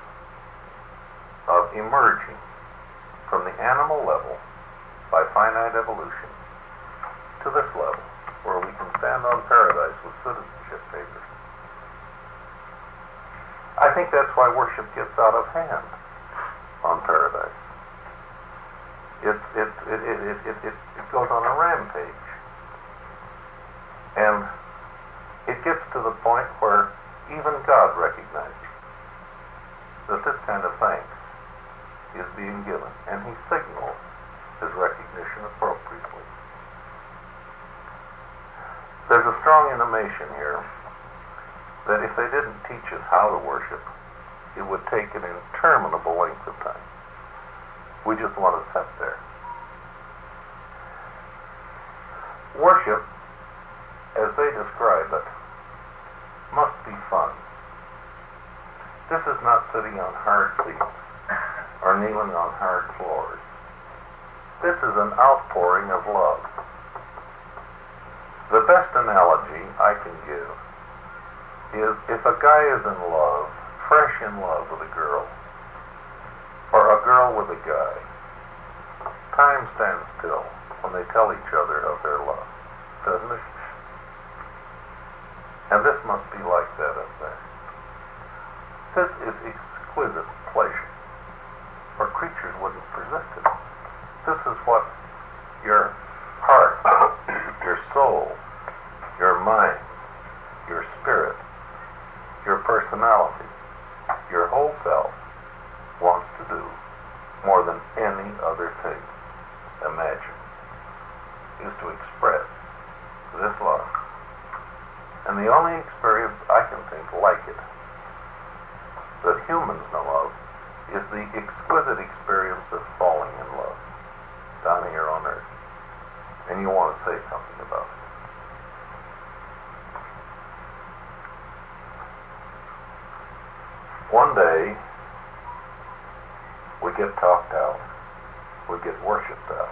of emerging from the animal level by finite evolution to this level where we can stand on paradise with citizenship papers. I think that's why worship gets out of hand on paradise. It goes on a rampage. And it gets to the point where even God recognizes that this kind of thanks is being given, and He signals His recognition appropriately. There's a strong intimation here that if they didn't teach us how to worship, it would take an interminable length of time. We just want to sit there. Worship, as they describe it, must be fun. This is not sitting on hard seats or kneeling on hard floors. This is an outpouring of love. The best analogy I can give is if a guy is in love, fresh in love with a girl, or a girl with a guy, time stands still when they tell each other of their love, doesn't it? And this must be like that up there. This is exquisite pleasure, for creatures wouldn't resist it. This is what your heart, your soul, your mind, your spirit, your personality, your whole self wants to do more than any other thing imagined, is to express this love. And the only experience I can think like it that humans know of is the exquisite experience of falling in love down here on earth. And you want to say something about it. One day, we get talked out. We get worshipped out.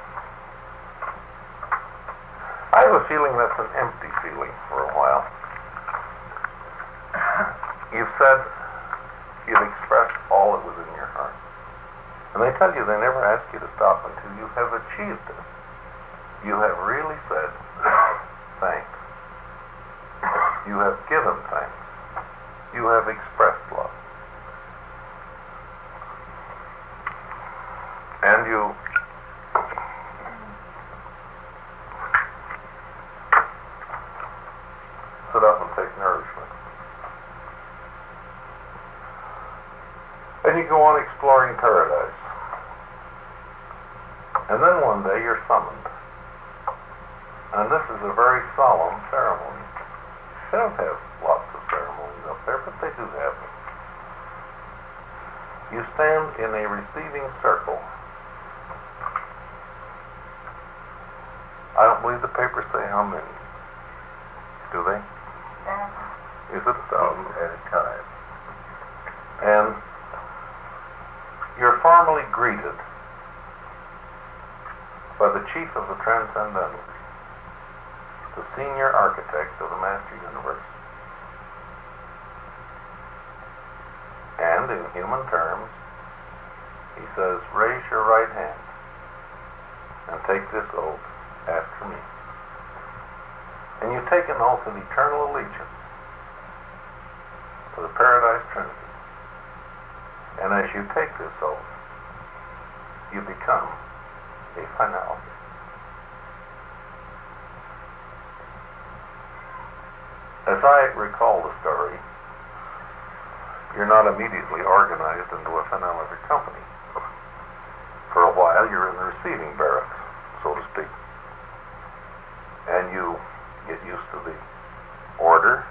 I have a feeling that's an empty feeling for a while. You've said, you've expressed all that was in your heart. And they tell you they never ask you to stop until you have achieved it. You have really said thanks. You have given thanks. You have expressed love. And you sit up and take nourishment. And you go on exploring paradise. And then one day you're summoned. And this is a very solemn ceremony. They don't have lots of ceremonies up there, but they do have them. You stand in a receiving circle. I don't believe the papers say how many. Do they? Is it 1,000 at a time? And you're formally greeted by the chief of the Transcendentals, the senior architect of the Master Universe. And in human terms, he says, raise your right hand and take this oath after me. And you take an oath of eternal allegiance to the Paradise Trinity. And as you take this oath, you become a finality. As I recall the story, you're not immediately organized into a finality company. For a while, you're in the receiving barracks, so to speak. And you get used to the order,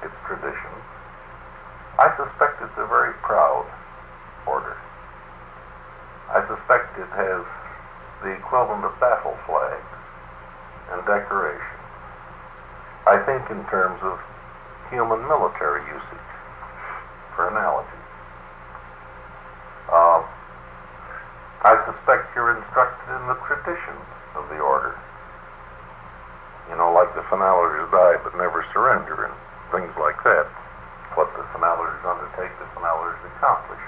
its tradition. I suspect it's a very proud order. I suspect it has the equivalent of battle flags and decoration. I think in terms of human military usage, for analogy. I suspect you're instructed in the traditions of the order. You know, like the finaliters die but never surrender and things like that. What the finaliters undertake, the finaliters accomplish.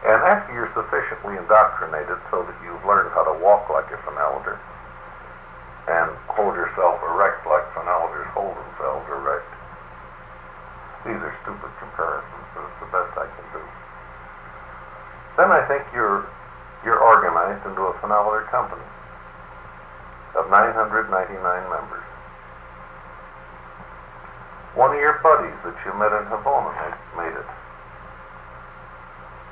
And after you're sufficiently indoctrinated so that you've learned how to walk like a finaliter and hold yourself erect like finaliters hold themselves erect. These are stupid comparisons, but it's the best I can do. Then I think you're organized into a finaliter company of 999 members. One of your buddies that you met in Havana made it.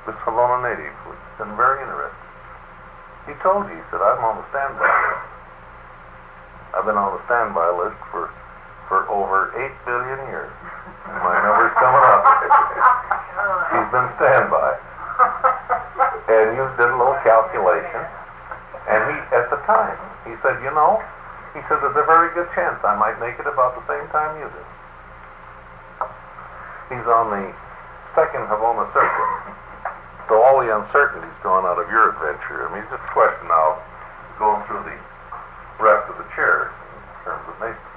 This Havana native who's been very interested. He told you, he said, I'm on the standby list. I've been on the standby list for over 8 billion years. And my number's coming up. He's been standby. And you did a little calculation. And he, at the time, he said, you know, he said, there's a very good chance I might make it about the same time you do. He's on the second Havana circuit. So all the uncertainty's gone out of your adventure. I mean, it's just a question now, going through the rest of the chairs in terms of nature.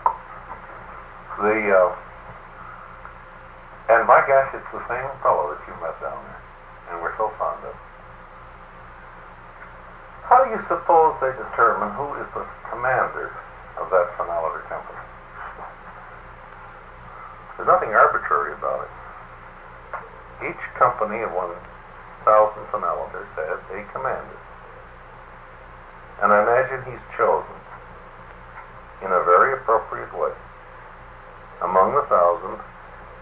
And by gosh, it's the same fellow that you met down there, and we're so fond of. How do you suppose they determine who is the commander of that finaliter company? There's nothing arbitrary about it. Each company of 1,000 finaliters has a commander. And I imagine he's chosen in a very appropriate way. Among the 1,000,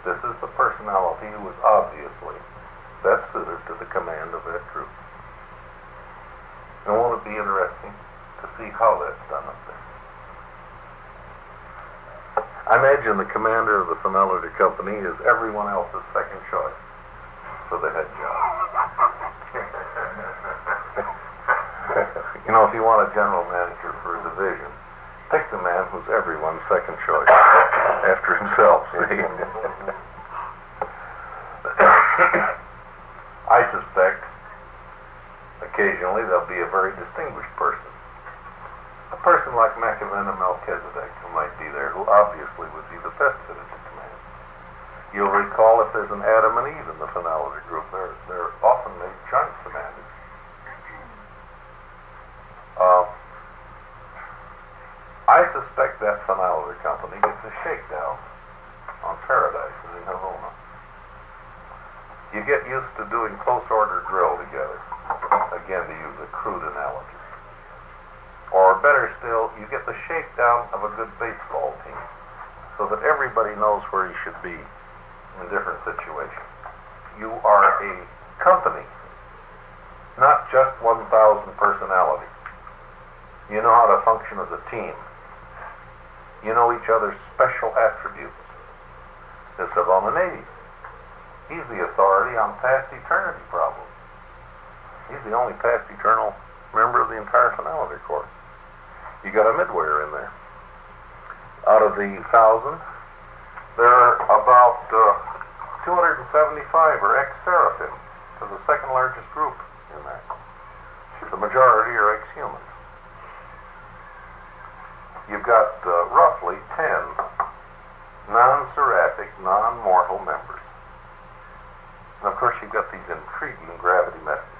this is the personality who is obviously best suited to the command of that troop. And won't it be interesting to see how that's done up there? I imagine the commander of the finaliter company is everyone else's second choice for the head job. You know, if you want a general manager for a division, pick the man who's everyone's second choice after himself. I suspect occasionally there'll be a very distinguished person. A person like Machiavelli Melchizedek who might be there, who obviously would be the best fitted to command. You'll recall if there's an Adam and Eve in the finaliter group, they're often made joint commanders. I suspect that finaliter company gets a shakedown on Paradise and in Havana. You get used to doing close order drill together, again to use a crude analogy. Or better still, you get the shakedown of a good baseball team, so that everybody knows where he should be in different situations. You are a company, not just 1,000 personalities. You know how to function as a team. You know each other's special attributes. This Havana native, he's the authority on past eternity problems. He's the only past eternal member of the entire finaliter corps. You got a midwayer in there. Out of the 1,000, there are about 275 are ex-seraphim, to the second largest group in there. The majority are ex-humans. you've got roughly 10 non-seraphic, non-mortal members. And of course, you've got these intriguing gravity messengers.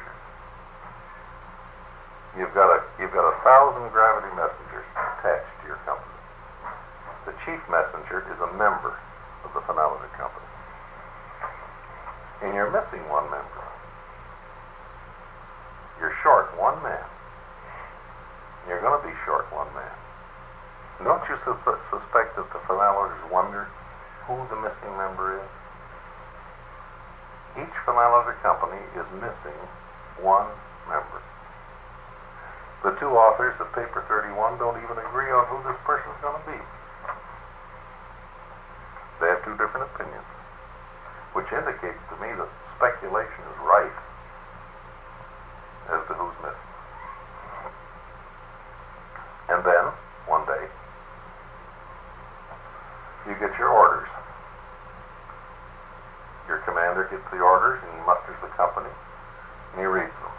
You've got 1,000 gravity messengers attached to your company. The chief messenger is a member of the Finality Company. And you're missing one member. You're short one man. You're going to be short one man. Don't you suspect that the Finaliters wonder who the missing member is? Each Finality Company is missing one member. The two authors of Paper 31 don't even agree on who this person's going to be. They have two different opinions, which indicates to me that speculation is rife as to who's missing. And then, one day, you get your orders. Your commander gets the orders and he musters the company and he reads them.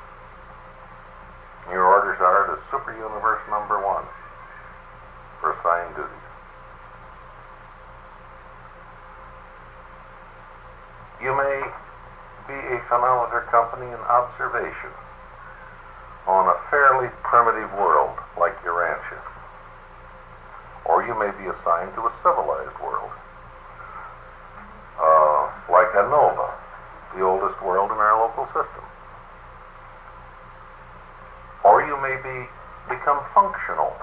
Your orders are to Super Universe number 1 for assigned duties. You may be a Finaliter Company in observation on a fairly primitive world like Urantia. Or you may be assigned to a civilized world, like Anova, the oldest world in our local system. Or you may become functional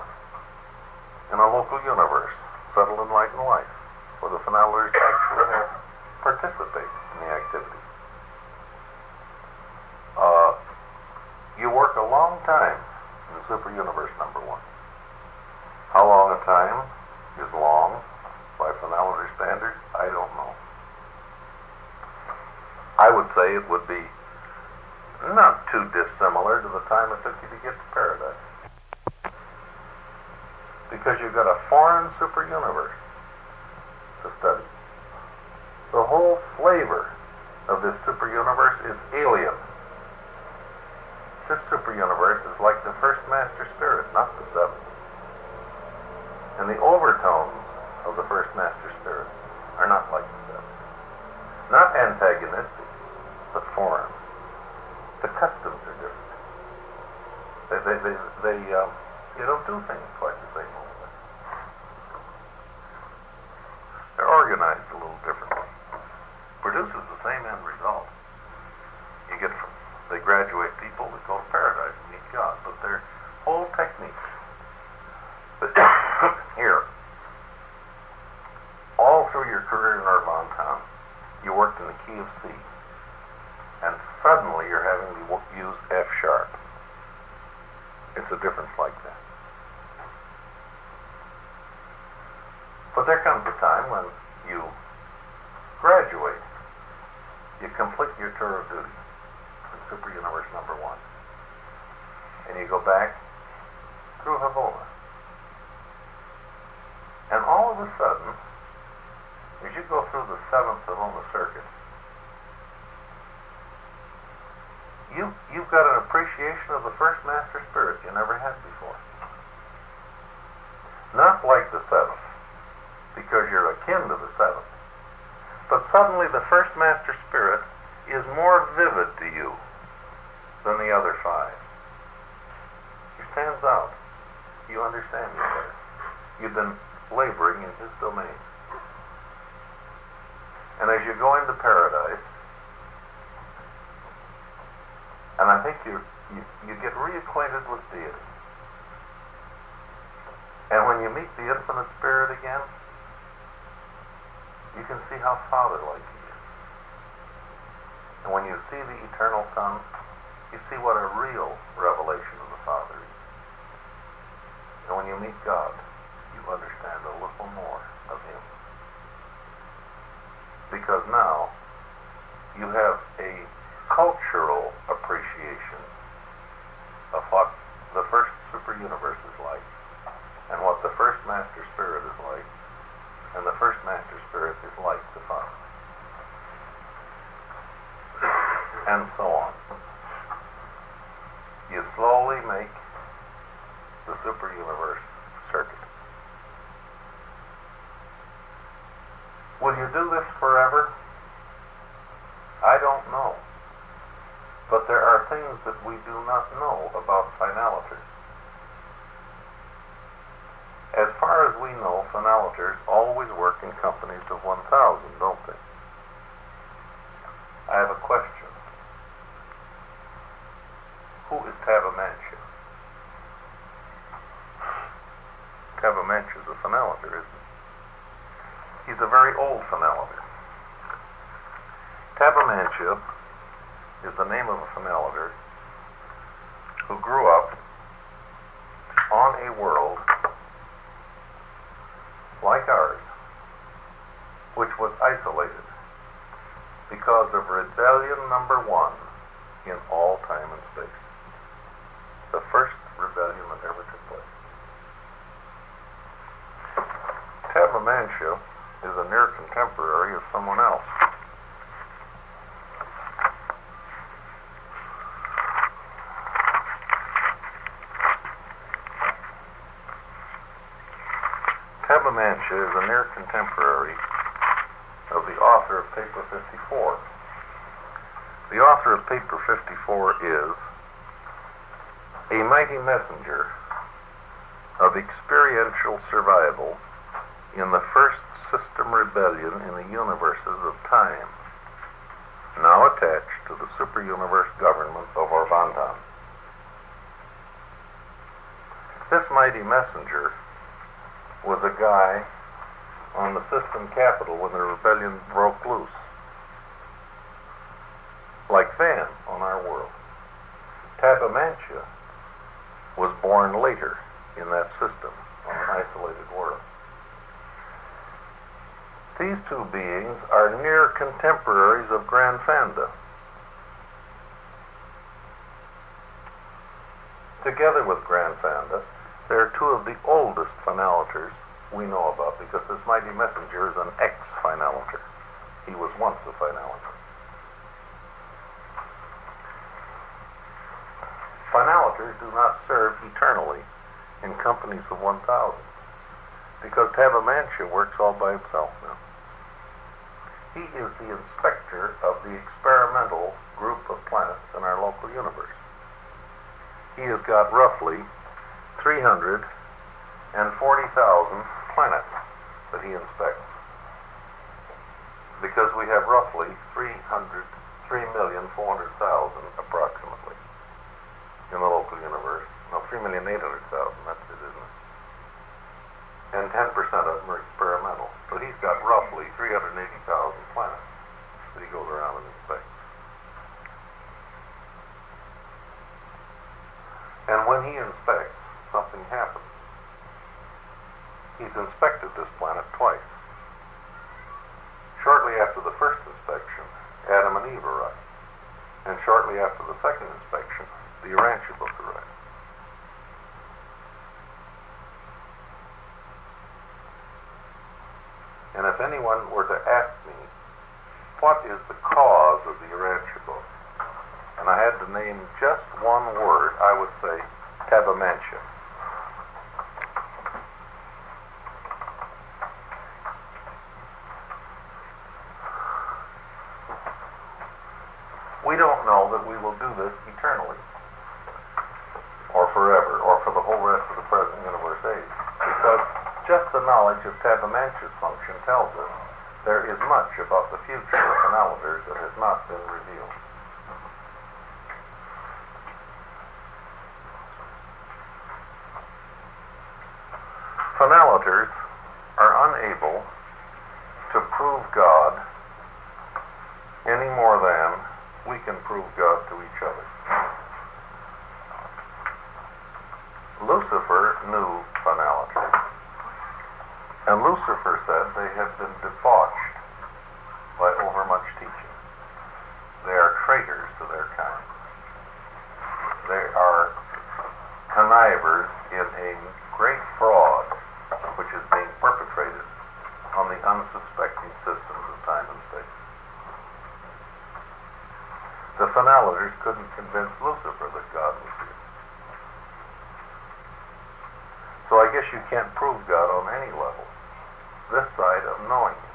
in a local universe, settled in light and life, where the Finaliters actually participate in the activity. You work a long time in Super Universe number 1. How long a time is long by Finaliter standards, I don't know. I would say it would be not too dissimilar to the time it took you to get to Paradise. Because you've got a foreign super universe to study. The whole flavor of this super universe is alien. This super universe is like the first master spirit, not the seventh. And the overtones of the first master spirit are not like the seventh. Not antagonistic, but foreign. The customs are different. They don't do things quite the same way. They're organized a little differently. Produces the same end result. They graduate people that go to Paradise and meet God, but their whole techniques. But here, all through your career in Urbantown, you worked in the key of C, and suddenly you're having to use F sharp. It's a difference like that. But there comes a time when you graduate. You complete your tour of duty in Super Universe number 1. And you go back through Havona. And all of a sudden, as you go through the 7th Havona circuit, you've got an appreciation of the first master spirit you never had before. Not like the 7th, because you're akin to the 7th. But suddenly the first master spirit is more vivid to you than the other 5. He stands out. You understand him better. You've been laboring in his domain. And as you go into Paradise, and I think you get reacquainted with deity. And when you meet the infinite spirit again, you can see how Father-like he is. And when you see the eternal Son, you see what a real revelation of the Father is. And when you meet God, you understand a little more of him. Because now you have a cultural appreciation of what the first super universe is like, and what the first master spirit is like, and the first master spirit is like the Father. And so on. You slowly make the super universe circuit. Will you do this forever? I don't know. But there are things that we do not know about finaliters. As far as we know, finaliters always work in companies of 1,000, don't they? I have a question. Who is Tabamantia? Tabamantia is a finaliter, isn't he? He's a very old finaliter. Tabamantia is the name of a finaliter who grew up on a world like ours, which was isolated because of rebellion number 1 in all time and space. The first rebellion that ever took place. Tabamantia is a near contemporary of someone else. Tabamantia is a near contemporary of the author of Paper 54. The author of Paper 54 is a mighty messenger of experiential survival in the first system rebellion in the universes of time, now attached to the super-universe government of Orvantan. This mighty messenger was a guy on the system capital when the rebellion broke loose, like Van on our world. Tabamantia was born later in that system on an isolated world. These two beings are near contemporaries of Gran Fanda. Together with Gran Fanda, they are two of the oldest finaliters we know about, because this mighty messenger is an ex-finaliter. He was once a finaliter. Finaliters do not serve eternally in companies of 1,000, because Tabamantia works all by himself now. He is the inspector of the experimental group of planets in our local universe. He has got roughly 340,000 planets that he inspects, because we have roughly 3,400,000 approximately in the local universe. No, 3,800,000, that's it, isn't it? And 10% of them are experimental. So he's got roughly 380,000 planets that he goes around and inspects. And when he inspects, something happens. He's inspected this planet twice. Shortly after the first inspection, Adam and Eve arrived. And shortly after the second inspection, the Urantia book arrived. And if anyone were to ask me, what is the cause of the Urantia book? And I had to name just one word, I would say Tabamantia. We don't know that we will do this eternally, or forever, or for the whole rest of the present universe age, because just the knowledge of Tabamantia's function tells us there is much about the future of finaliters that has not been revealed. Finaliters are unable to prove God any more than we can prove God to each other. Lucifer knew finality, and Lucifer said they have been debauched by overmuch teaching. They are traitors to their kind. They are connivers in a great fraud which is being perpetrated on the unsuspecting systems of time and space. The finaliters couldn't convince Lucifer that God was real. So I guess you can't prove God on any level, this side of knowing Him.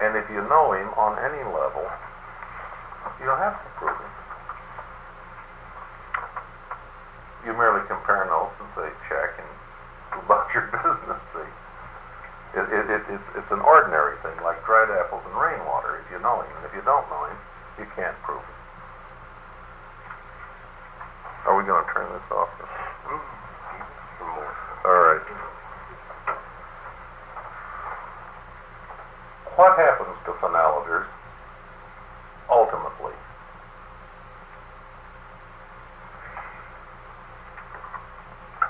And if you know him on any level, you don't have to prove him. You merely compare notes and say, check, and go about your business, see. It's an ordinary thing, like dried apples and rainwater, if you know him. And if you don't know him, you can't prove him. Are we going to turn this off? All right. What happens to phenologers ultimately?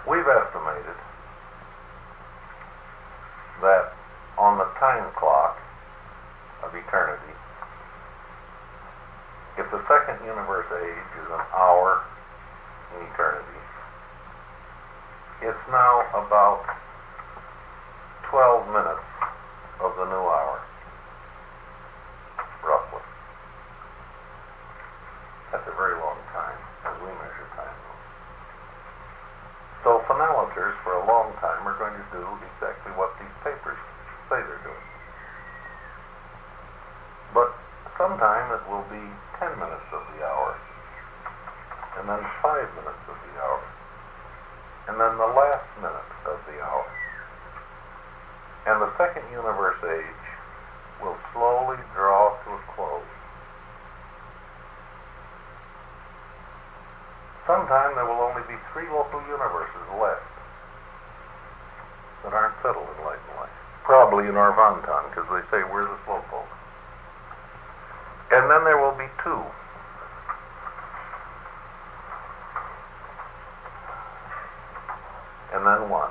We've estimated that on the time clock of eternity, if the second universe age is an hour in eternity, it's now about 12 minutes of the new hour, roughly. That's a very long time as we measure time. So phonologers for a long time are going to do exactly what these papers say they're doing. But sometime it will be 10 minutes of the hour, and then 5 minutes of the hour, and then the last minute of the hour. And the second universe age will slowly draw to a close. Sometime there will only be 3 local universes left that aren't settled in light and life. Probably in Arvanton, because they say we're the slowpoke. And then there will be 2. And then 1.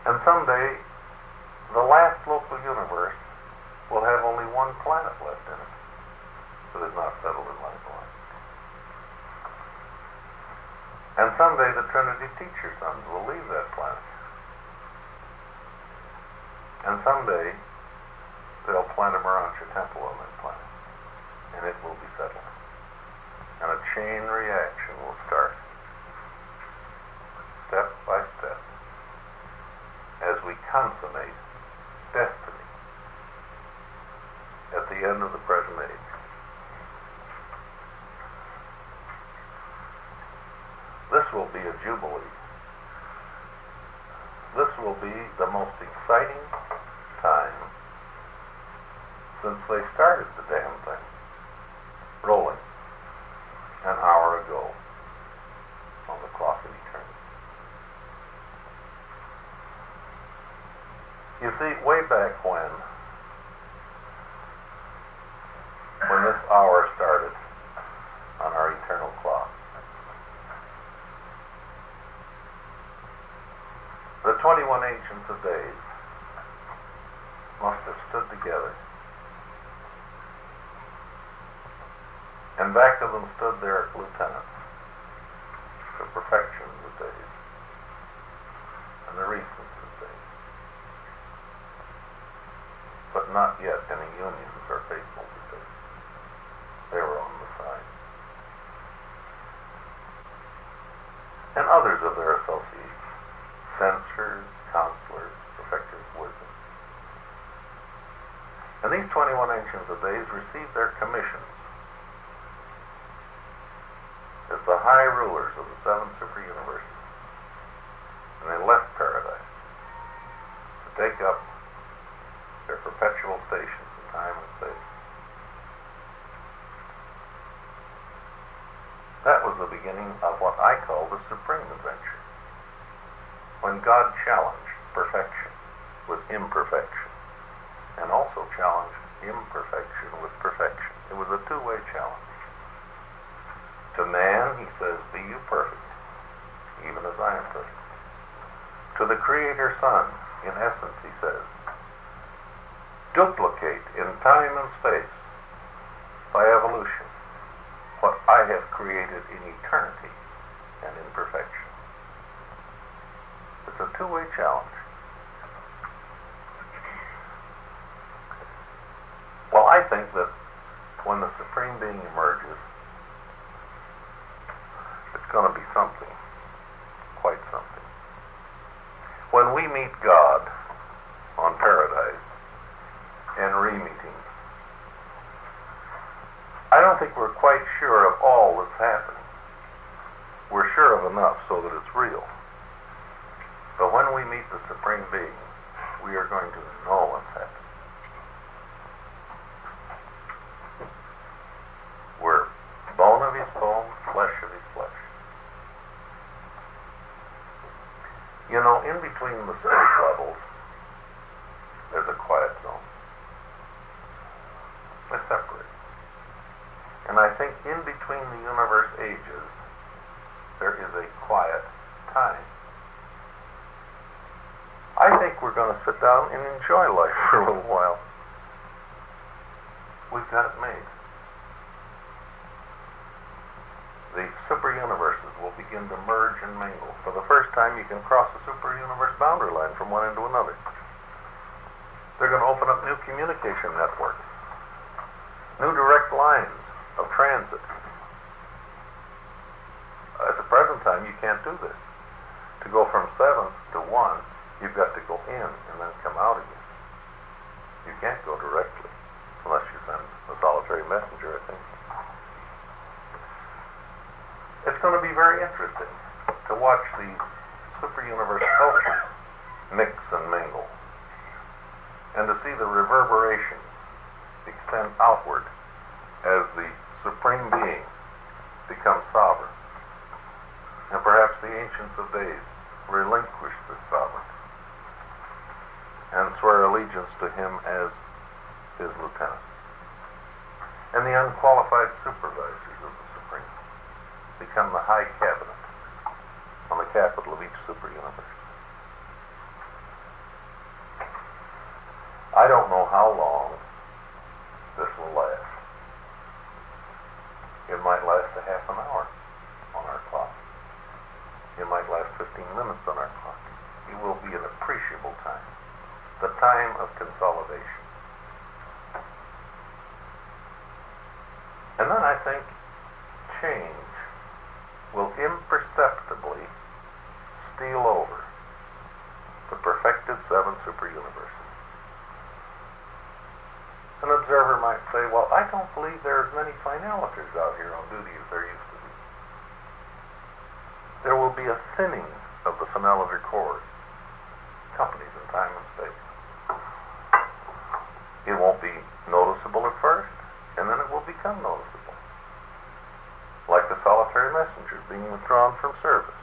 And someday, the last local universe will have only 1 planet left in it that is not settled in light and life. And someday the Trinity teacher sons will leave that planet. And someday they'll plant a Morancha temple on that planet. And it will be settled. And a chain reaction will start. Step by step. As we consummate destiny at the end of the present age. This will be a jubilee. This will be the most exciting time since they started the damn thing rolling an hour ago on the clock of eternity. You see, way back when this hour started on our eternal clock, the 21 Ancients of Days must have stood together. And back of them stood their lieutenants, the perfections of days, and the recents of days. But not yet any unions or faithful to days. They were on the side. And others of their associates, censors, counselors, perfecters of wisdom. And these 21 Ancients of Days received their commissions as the high rulers of the 7 super universes. And they left paradise to take up their perpetual stations in time and space. That was the beginning of what I call the supreme adventure, when God challenged perfection with imperfection, and also challenged imperfection with perfection. It was a two-way challenge. To man, he says, be you perfect, even as I am perfect. To the Creator Son, in essence, he says, duplicate in time and space, by evolution, what I have created in eternity and in perfection. It's a two-way challenge. Well, I think that when the Supreme Being emerges, it's going to be something, quite something. When we meet God on paradise, don't think we're quite sure of all that's happening. We're sure of enough so that it's real. But when we meet the Supreme Being, we are going to know what's happening. We're bone of his bone, flesh of his flesh. You know, in between the space levels, there's a quiet zone. They're separate. And I think in between the universe ages, there is a quiet time. I think we're going to sit down and enjoy life for a little while. We've got it made. The super-universes will begin to merge and mingle. For the first time, you can cross the super-universe boundary line from one end to another. They're going to open up new communication networks, new direct lines of transit. At the present time, you can't do this. To go from 7 to 1, you've got to go in and then come out again. You can't go directly, unless you send a solitary messenger, I think. It's going to be very interesting to watch the super-universe cultures mix and mingle, and to see the reverberation extend outward as the Supreme Being becomes sovereign. And perhaps the Ancients of Days relinquish this sovereignty and swear allegiance to him as his lieutenant. And the unqualified supervisors of the Supreme become the high cabinet on the capital of each super-universe. I don't know how long this will last. It might last a half an hour on our clock. It might last 15 minutes on our clock. It will be an appreciable time. The time of consolidation. And then I think change will imperceptibly steal over the perfected 7 super-universes. An observer might say, well, I don't believe there are as many finaliters out here on duty as there used to be. There will be a thinning of the finaliter corps, companies in time and space. It won't be noticeable at first, and then it will become noticeable. Like the solitary messenger being withdrawn from service.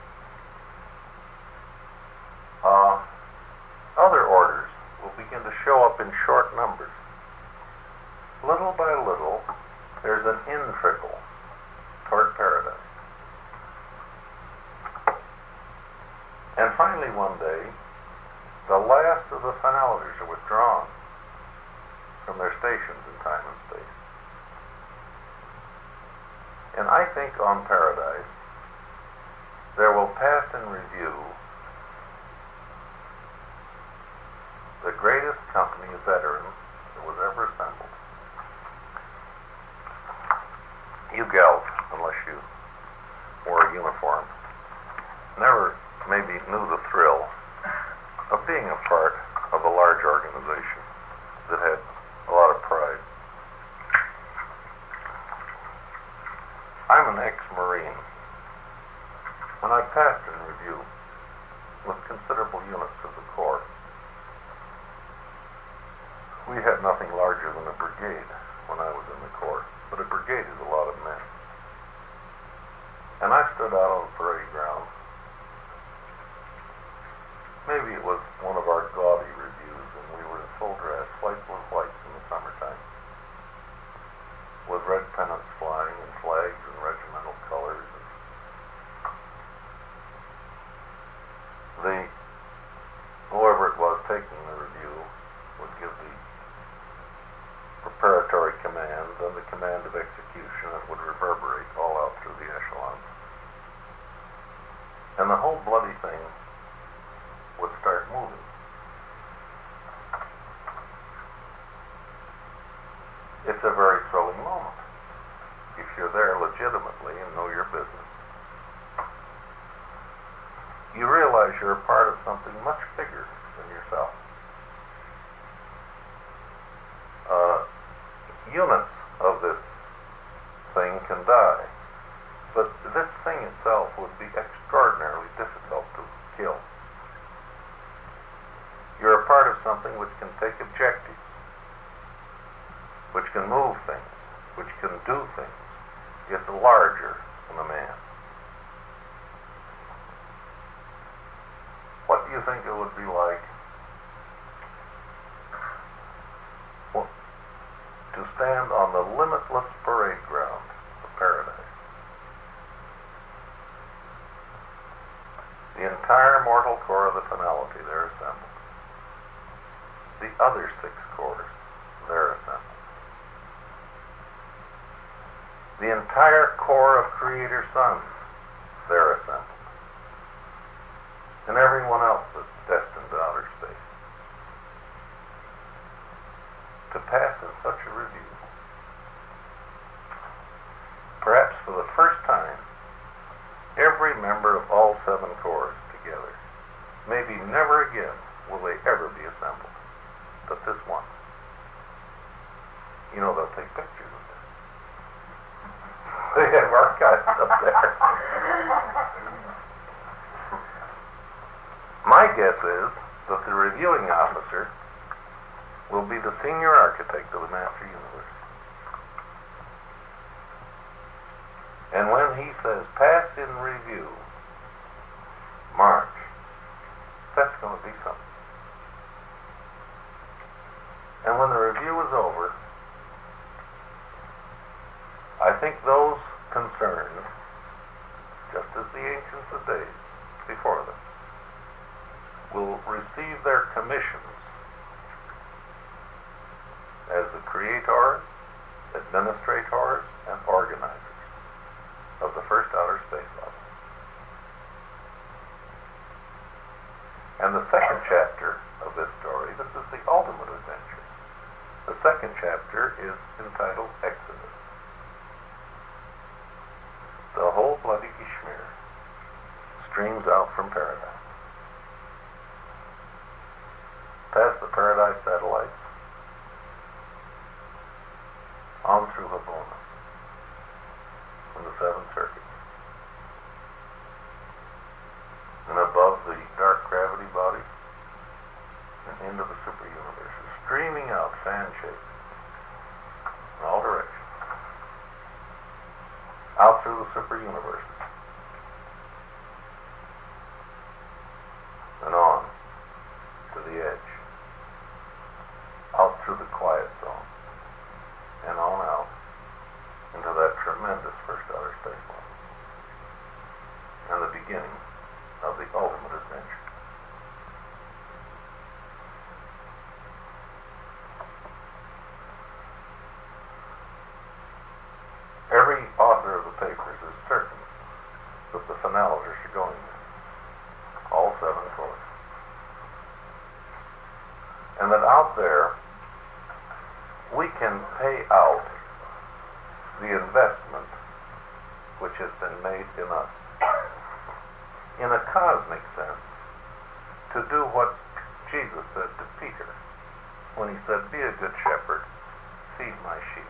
Other orders will begin to show up in short numbers. Little by little, there's an in-trickle toward paradise. And finally one day, the last of the finaliters are withdrawn from their stations in time and space. And I think on paradise, there will pass in review the greatest company of veterans that was ever assembled. You gals, unless you wore a uniform, never maybe knew the thrill of being a part of a large organization that had a lot of pride. I'm an ex-Marine, and I passed in review with considerable units of the Corps. We had nothing larger than a brigade when I was in the Corps, but a brigade is a lot of men. And I stood out on the parade ground. Maybe it was one of our gaudy reviews, and we were in full dress, light blue whites in the summertime, with red pennants flying and flags and regimental colors. Whoever it was taking the review would give the preparatory command, then the command of execution, and would reverberate all out through the echelons. And the whole bloody thing would start moving. It's a very thrilling moment if you're there legitimately and know your business. You realize you're a part of something much bigger than yourself. Units of this thing can die. But this thing itself would be extraordinarily difficult to kill. You're a part of something which can take objectives, which can move things, which can do things. It's larger than a man. What do you think it would be like to stand on the limitless parade ground of paradise? The entire mortal core of the finality there assembled. The other 6 cores there assembled. The entire core of Creator Sons there assembled. And everyone else that's destined to outer space. To pass in such a review, perhaps for the first time, every member of all 7 cores together, maybe never again will they ever be assembled, but this once. You know, they'll take pictures of this. They have archives up there. My guess is that the reviewing officer will be the senior architect of the Master Universe. And when he says, pass in review, March, that's going to be something. And when the review is over, I think those concerned, just as the ancients of days before them, will receive their commissions as the creators, administrators, and organizers of the first outer space level. And the second chapter of this story, this is the ultimate adventure. The second chapter is entitled Exodus. The whole bloody Kashmir streams out from paradise. Past the Paradise satellites, on through Habona, from the 7 circuits, and above the dark gravity body, and into the super universes, streaming out fan-shaped in all directions, out through the super universes, and on to the edge, out through the quiet zone, and on out into that tremendous first outer space level, and the beginning of the ultimate adventure. Every author of the papers is certain that the finales are going there, all 7 cores, and that out there we can pay out the investment which has been made in us, in a cosmic sense, to do what Jesus said to Peter when he said, be a good shepherd, feed my sheep.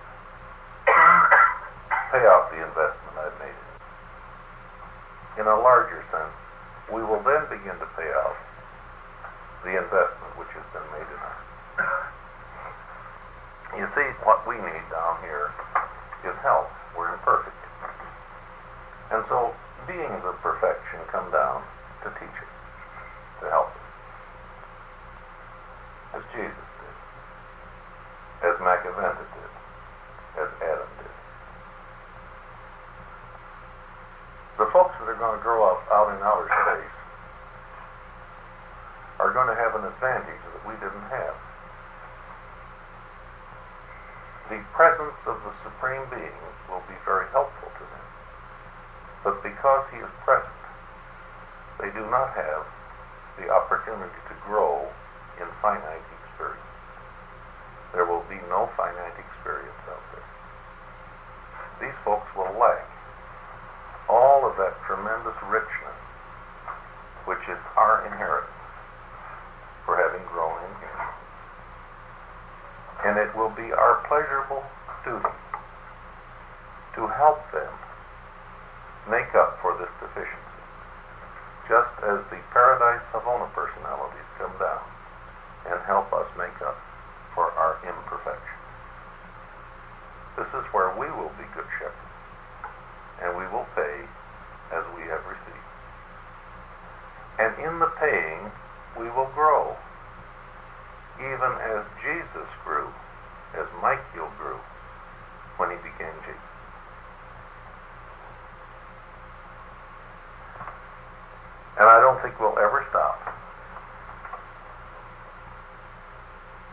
Pay out the investment I've made in you. In a larger sense, we will then begin to pay out the investment which has been made in us. You see, what we need down here is help. We're imperfect. And so, beings of perfection come down to teach us, to help us. As Jesus did. As Machiavelli did. As Adam did. The folks that are going to grow up out in outer space are going to have an advantage that we didn't have. The presence of the Supreme Being will be very helpful to them. But because he is present, they do not have the opportunity to grow in finite experience. There will be no finite experience out there. These folks will lack all of that tremendous richness which is our inheritance for having grown in here. And it will be our pleasurable duty to help them make up for this deficiency, just as the Paradise Savona personalities come down and help us make up for our imperfection. This is where we will be good shepherds, and we will pay as we have received. And in the paying, we will grow, even as Jesus grew, as Michael grew when he became Jesus. And I don't think we'll ever stop.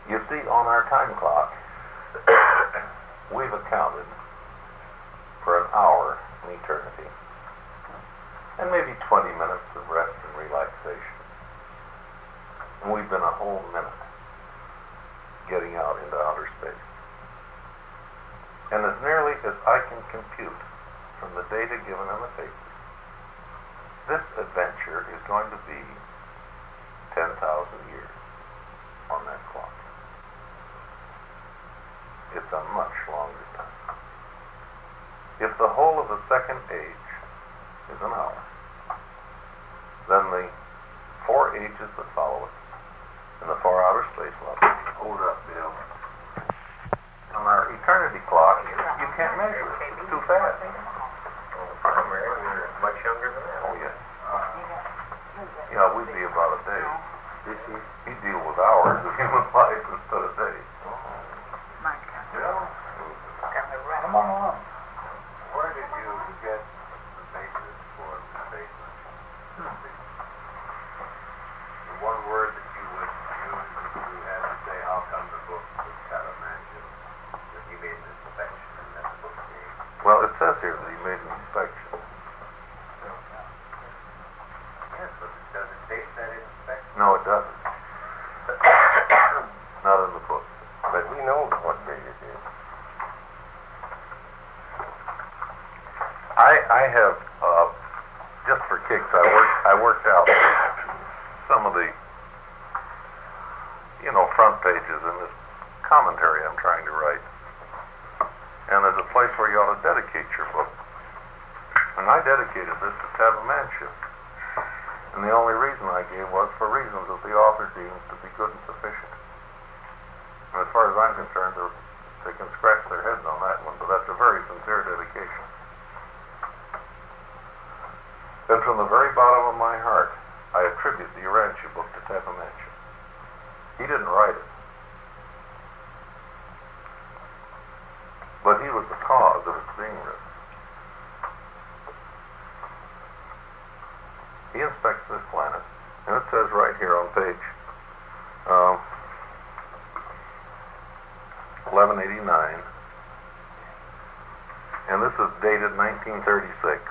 You see, on our time clock, we've accounted for an hour in eternity, and maybe 20 minutes of rest and relaxation. And we've been a whole minute getting out into outer space. And as nearly as I can compute from the data given in the papers, this adventure is going to be 10,000 years on that clock. It's a much longer time. If the whole of the second age is an hour, then the 4 ages that follow it in the far outer space level. Hold up, Bill. On our eternity clock, you can't measure it. It's too fast. We're much younger than that. Oh, yes. Yeah, we'd be about a day. He'd deal with hours of human life instead of days. Come on. Where did you get the basis for the statement? The one word that you would use if you had to say how come the book was Tadamantio, that he made an inspection and that the book came. Well, it says here that he made an inspection. Yes, but does it state that inspection? No, it doesn't. Not in the book. But we know what date it is. I have, just for kicks, I worked out some of the, front pages in this commentary I'm trying to write. And there's a place where you ought to dedicate your book. And I dedicated this to Tadamantio. And the only reason I gave was for reasons that the author deems to be good and sufficient. And as far as I'm concerned, they can scratch their heads on that one, but that's a very sincere dedication. And from the very bottom of my heart, I attribute the Urantia book to Tadamantio. He didn't write it, but he was the cause of its being written. He inspects this planet, and it says right here on page 1189, and this is dated 1936.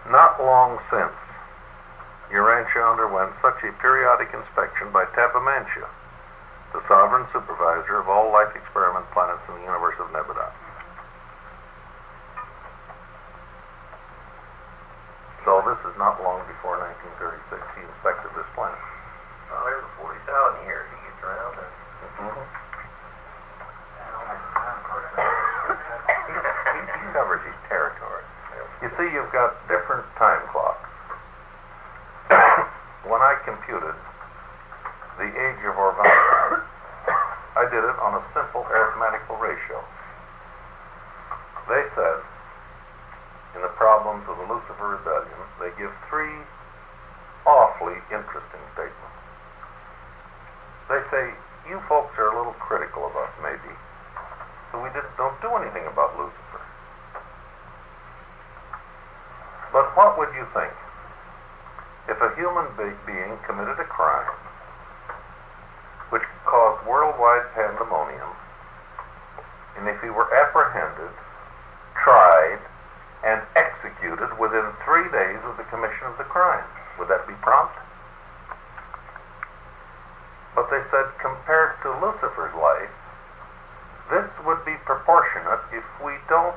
Not long since, Urantia underwent such a periodic inspection by Tadamantio, the sovereign supervisor of all life experiment planets in the universe of Nebada. So this is not long before 1936 he inspected this planet. Well, every 40,000 years he gets around and he covers his territory. You see, you've got different time clocks. When I computed the age of Orvana, I did it on a simple arithmetical ratio. They said, in the problems of the Lucifer Rebellion, they give 3 awfully interesting statements. They say, you folks are a little critical of us, maybe, so we don't do anything about Lucifer. But what would you think if a human being committed a crime which caused worldwide pandemonium, and if he were apprehended, tried, and executed within 3 days of the commission of the crime? Would that be prompt? But they said, compared to Lucifer's life, this would be proportionate if we don't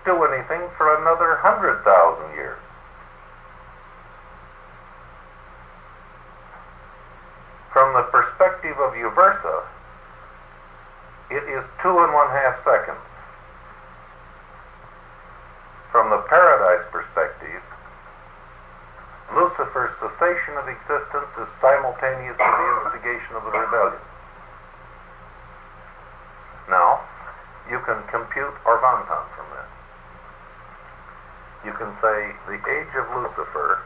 do anything for another 100,000 years. From the perspective of Uversa, it is 2.5 seconds. paradise perspective, Lucifer's cessation of existence is simultaneous with the instigation of the rebellion. Now, you can compute Orvonton from this. You can say the age of Lucifer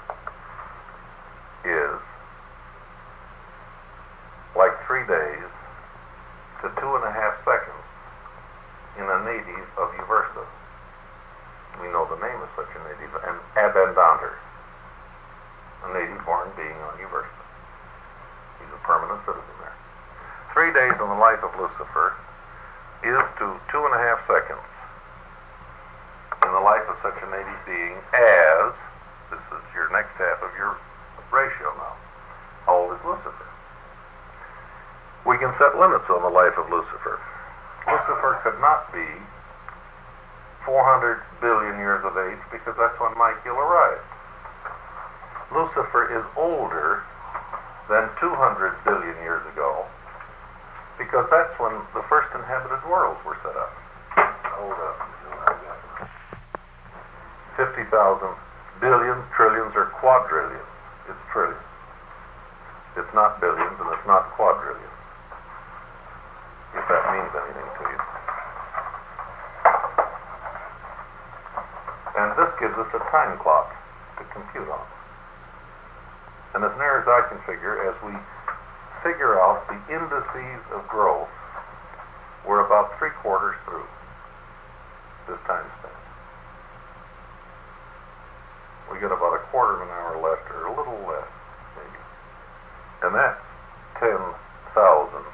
is like 3 days to 2.5 seconds in a native of Uversa. We know the name of such a native, an Abendanter, a native born being on Uversa. He's a permanent citizen there. 3 days in the life of Lucifer is to 2.5 seconds in the life of such a native being as, this is your next half of your ratio now, how old is Lucifer? We can set limits on the life of Lucifer. Lucifer could not be 400 billion years of age because that's when Michael arrived. Lucifer is older than 200 billion years ago because that's when the first inhabited worlds were set up. Hold up. 50,000 billions, trillions, or quadrillions. It's trillions. It's not billions and it's not quadrillions. If that means anything to you. And this gives us a time clock to compute on. And as near as I can figure, as we figure out the indices of growth, we're about 3/4 through this time span. We get about 1/4 of an hour left, or a little less, maybe. And that's 10,000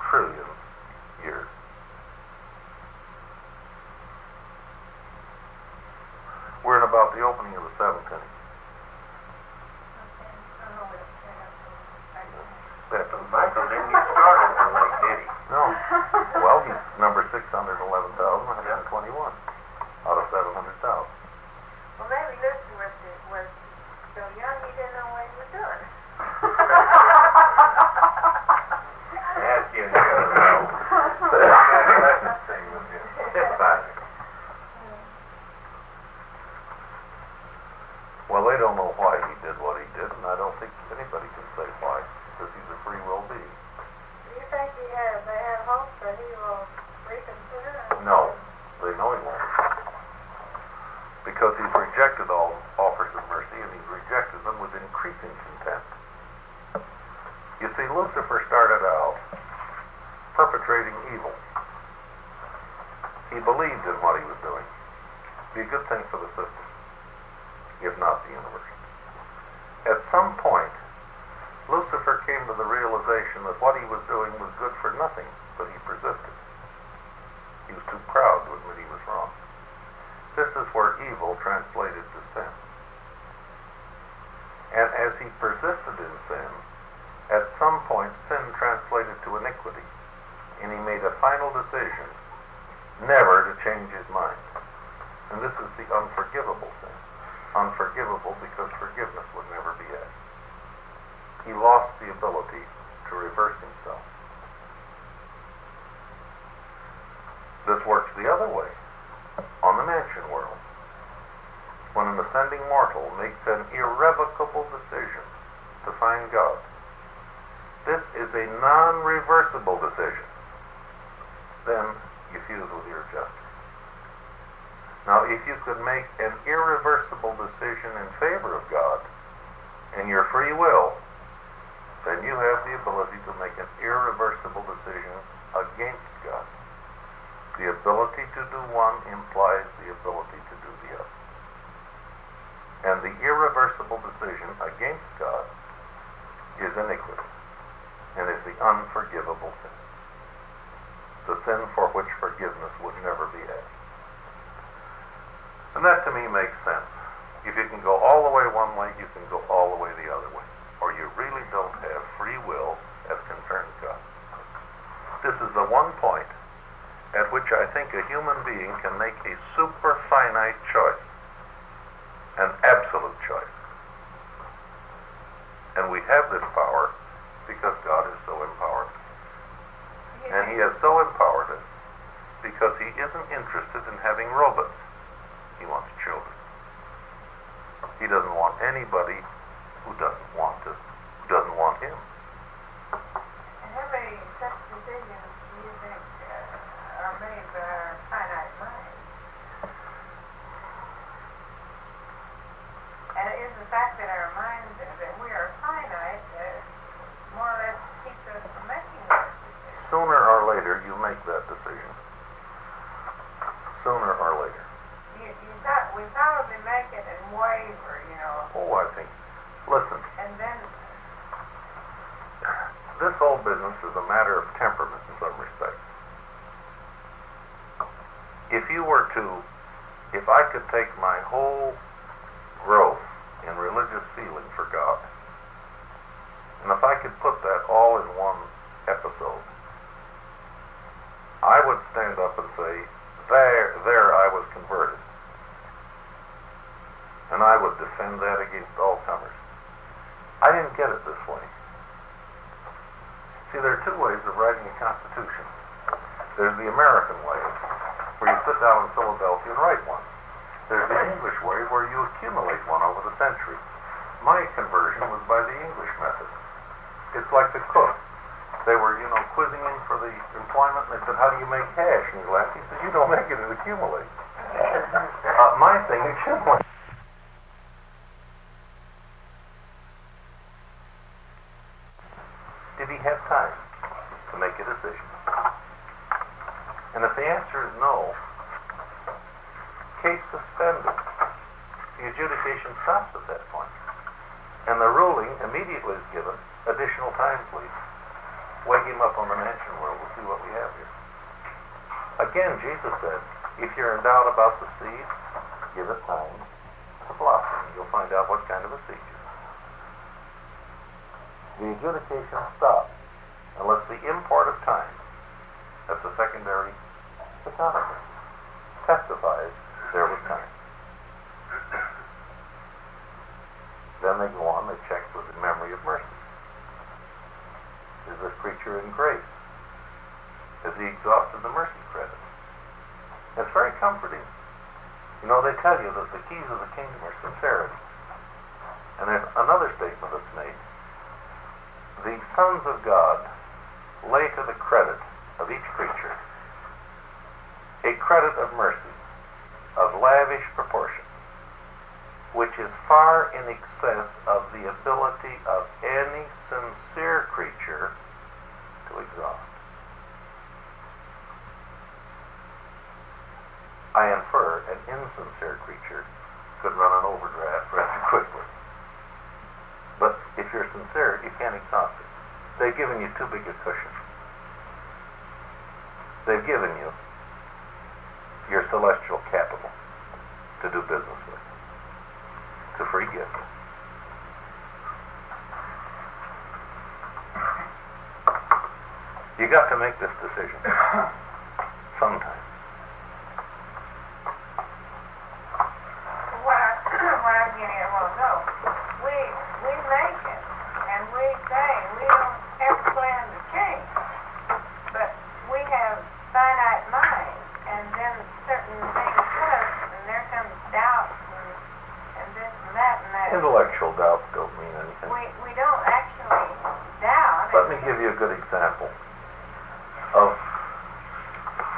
trillion years. We're in about the opening of the 7th inning. Michael didn't get started till late, did he? No. Well, he's number 611,121 out of 700,000. Well, maybe Lucifer was so young he didn't know what he was doing. Ask him to know. Well, they don't know why he did what he did, and I don't think anybody can say why, because he's a free will being. Do you think they have hope that he will reconsider? No, they know he won't. Because he's rejected all offers of mercy, and he's rejected them with increasing contempt. You see, Lucifer started out perpetrating evil. He believed in what he was doing. Be a good thing for the system, if not the universe. At some point, Lucifer came to the realization that what he was doing was good for nothing, but he persisted. He was too proud to admit he was wrong. This is where evil translated to sin. And as he persisted in sin, at some point sin translated to iniquity, and he made a final decision never to change his mind. And this is the unforgivable sin. Unforgivable because forgiveness would never be asked. He lost the ability to reverse himself. This works the other way, on the mansion world. When an ascending mortal makes an irrevocable decision to find God, this is a non-reversible decision. Then you fuse with your adjuster. Now, if you could make an irreversible decision in favor of God in your free will, then you have the ability to make an irreversible decision against God. The ability to do one implies the ability to do the other. And the irreversible decision against God is iniquity, and is the unforgivable sin. The sin for which forgiveness would never be asked. And that to me makes sense. If you can go all the way one way, you can go all the way the other way. Or you really don't have free will as concerns God. This is the one point at which I think a human being can make a super finite choice. An absolute choice. And we have this power because God is so empowered. And he has so empowered us because he isn't interested in having robots. He wants children. He doesn't want anybody who doesn't want him. And how many such decisions do you think are made by our finite mind? And is the fact that our minds, that we are finite, more or less keeps us from making those decisions? Sooner or later, you make that decision. Sooner or later. We probably make it and waver, Oh, I think. Listen, and then this whole business is a matter of temperament in some respects. If I could take my whole growth in religious feeling for God, and if I could put that all in one episode, I would stand up and say, there I was converted. And I would defend that against all comers. I didn't get it this way. See, there are two ways of writing a constitution. There's the American way, where you sit down in Philadelphia and write one. There's the English way, where you accumulate one over the centuries. My conversion was by the English method. It's like the cook. They were, quizzing him for the employment, and they said, how do you make hash? And he laughed. He said, you don't make it, it accumulates. My thing accumulates. Did he have time to make a decision? And if the answer is no, case suspended. The adjudication stops at that point. And the ruling immediately is given. Additional time, please. Wake him up on the mansion world. We'll see what we have here. Again, Jesus said, if you're in doubt about the seed, give it time to blossom. You'll find out what kind of a seed you are. The adjudication stops unless the import of time, that's a secondary photographer, testifies there was time. Then they go on, they check with the memory of mercy. Is this creature in grace? Has he exhausted the mercy credit? It's very comforting. They tell you that the keys of the kingdom are sincerity. And there's another statement that's made. The sons of God lay to the credit of each creature a credit of mercy of lavish proportion, which is far in excess of the ability of any sincere creature to exhaust. I infer an insincere creature could run an overdraft rather quickly. But if you're sincere, you can't exhaust it. They've given you too big a cushion. They've given you your celestial capital to do business with. It's a free gift. You got to make this decision sometime. What I'm getting at, we make it, and we say we don't have a plan to change, but we have finite minds, and then certain things hit us, and there comes doubt, and this and that and that. Intellectual doubts don't mean anything. We don't actually doubt. Let me give you a good example of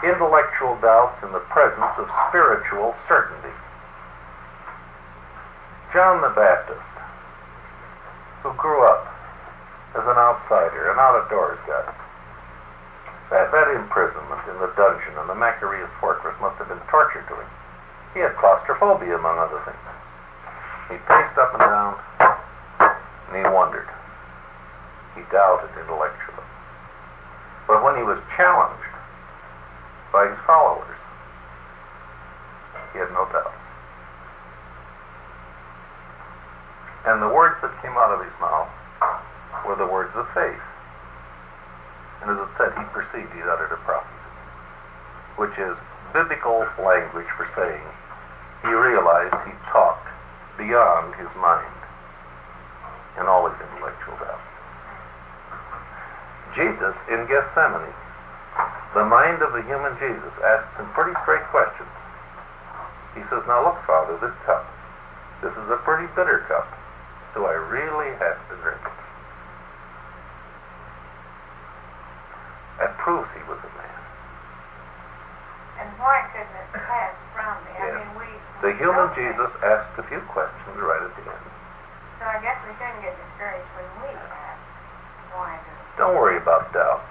intellectual doubts in the presence of spiritual certainty. John the Baptist, who grew up as an outsider, an out-of-doors guy, that imprisonment in the dungeon in the Maccabeus fortress must have been torture to him. He had claustrophobia, among other things. He paced up and down, and he wondered. He doubted intellectually. But when he was challenged by his followers, he had no doubt. And the words that came out of his mouth were the words of faith. And as it said, he perceived he'd uttered a prophecy, which is biblical language for saying he realized he talked beyond his mind in all his intellectual doubts. Jesus in Gethsemane, the mind of the human Jesus, asked some pretty straight questions. He says, now look, Father, this cup, This is a pretty bitter cup. Do I really have to drink it? That proves he was a man. And why couldn't it pass from me? I Yes. mean, The human okay. Jesus asked a few questions right at the end. So I guess we shouldn't get discouraged when we ask why does Don't worry about doubt.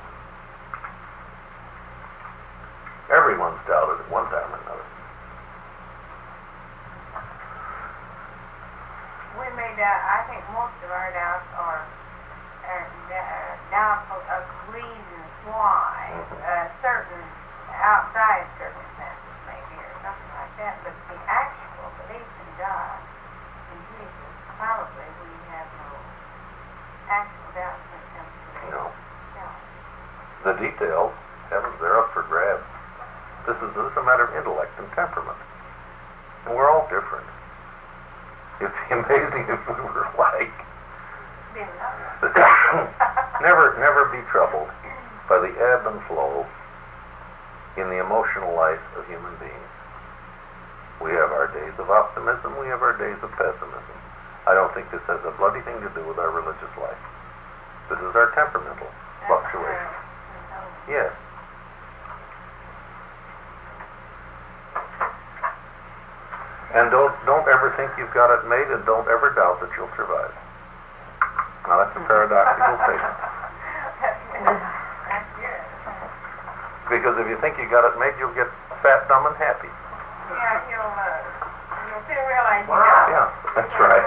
Everyone's doubted at one time or another. we may doubt, I think most of our doubts are doubtful of reasons why certain outside circumstances may be or something like that, but the actual belief in God, in Jesus, probably we have no actual doubts when it comes to No. God. The details, heavens, they're up for grabs. This is a matter of intellect and temperament. And we're all different. It'd be amazing if we were alike. Didn't know. Never be troubled by the ebb and flow in the emotional life of human beings. We have our days of optimism, we have our days of pessimism. I don't think this has a bloody thing to do with our religious life. This is our temperamental fluctuation. Yes. And don't ever think you've got it made, and don't ever doubt that you'll survive. Now that's a paradoxical statement. That's good. Because if you think you got it made, you'll get fat, dumb, and happy. Yeah, you'll soon realize you Wow. don't. Yeah, that's right.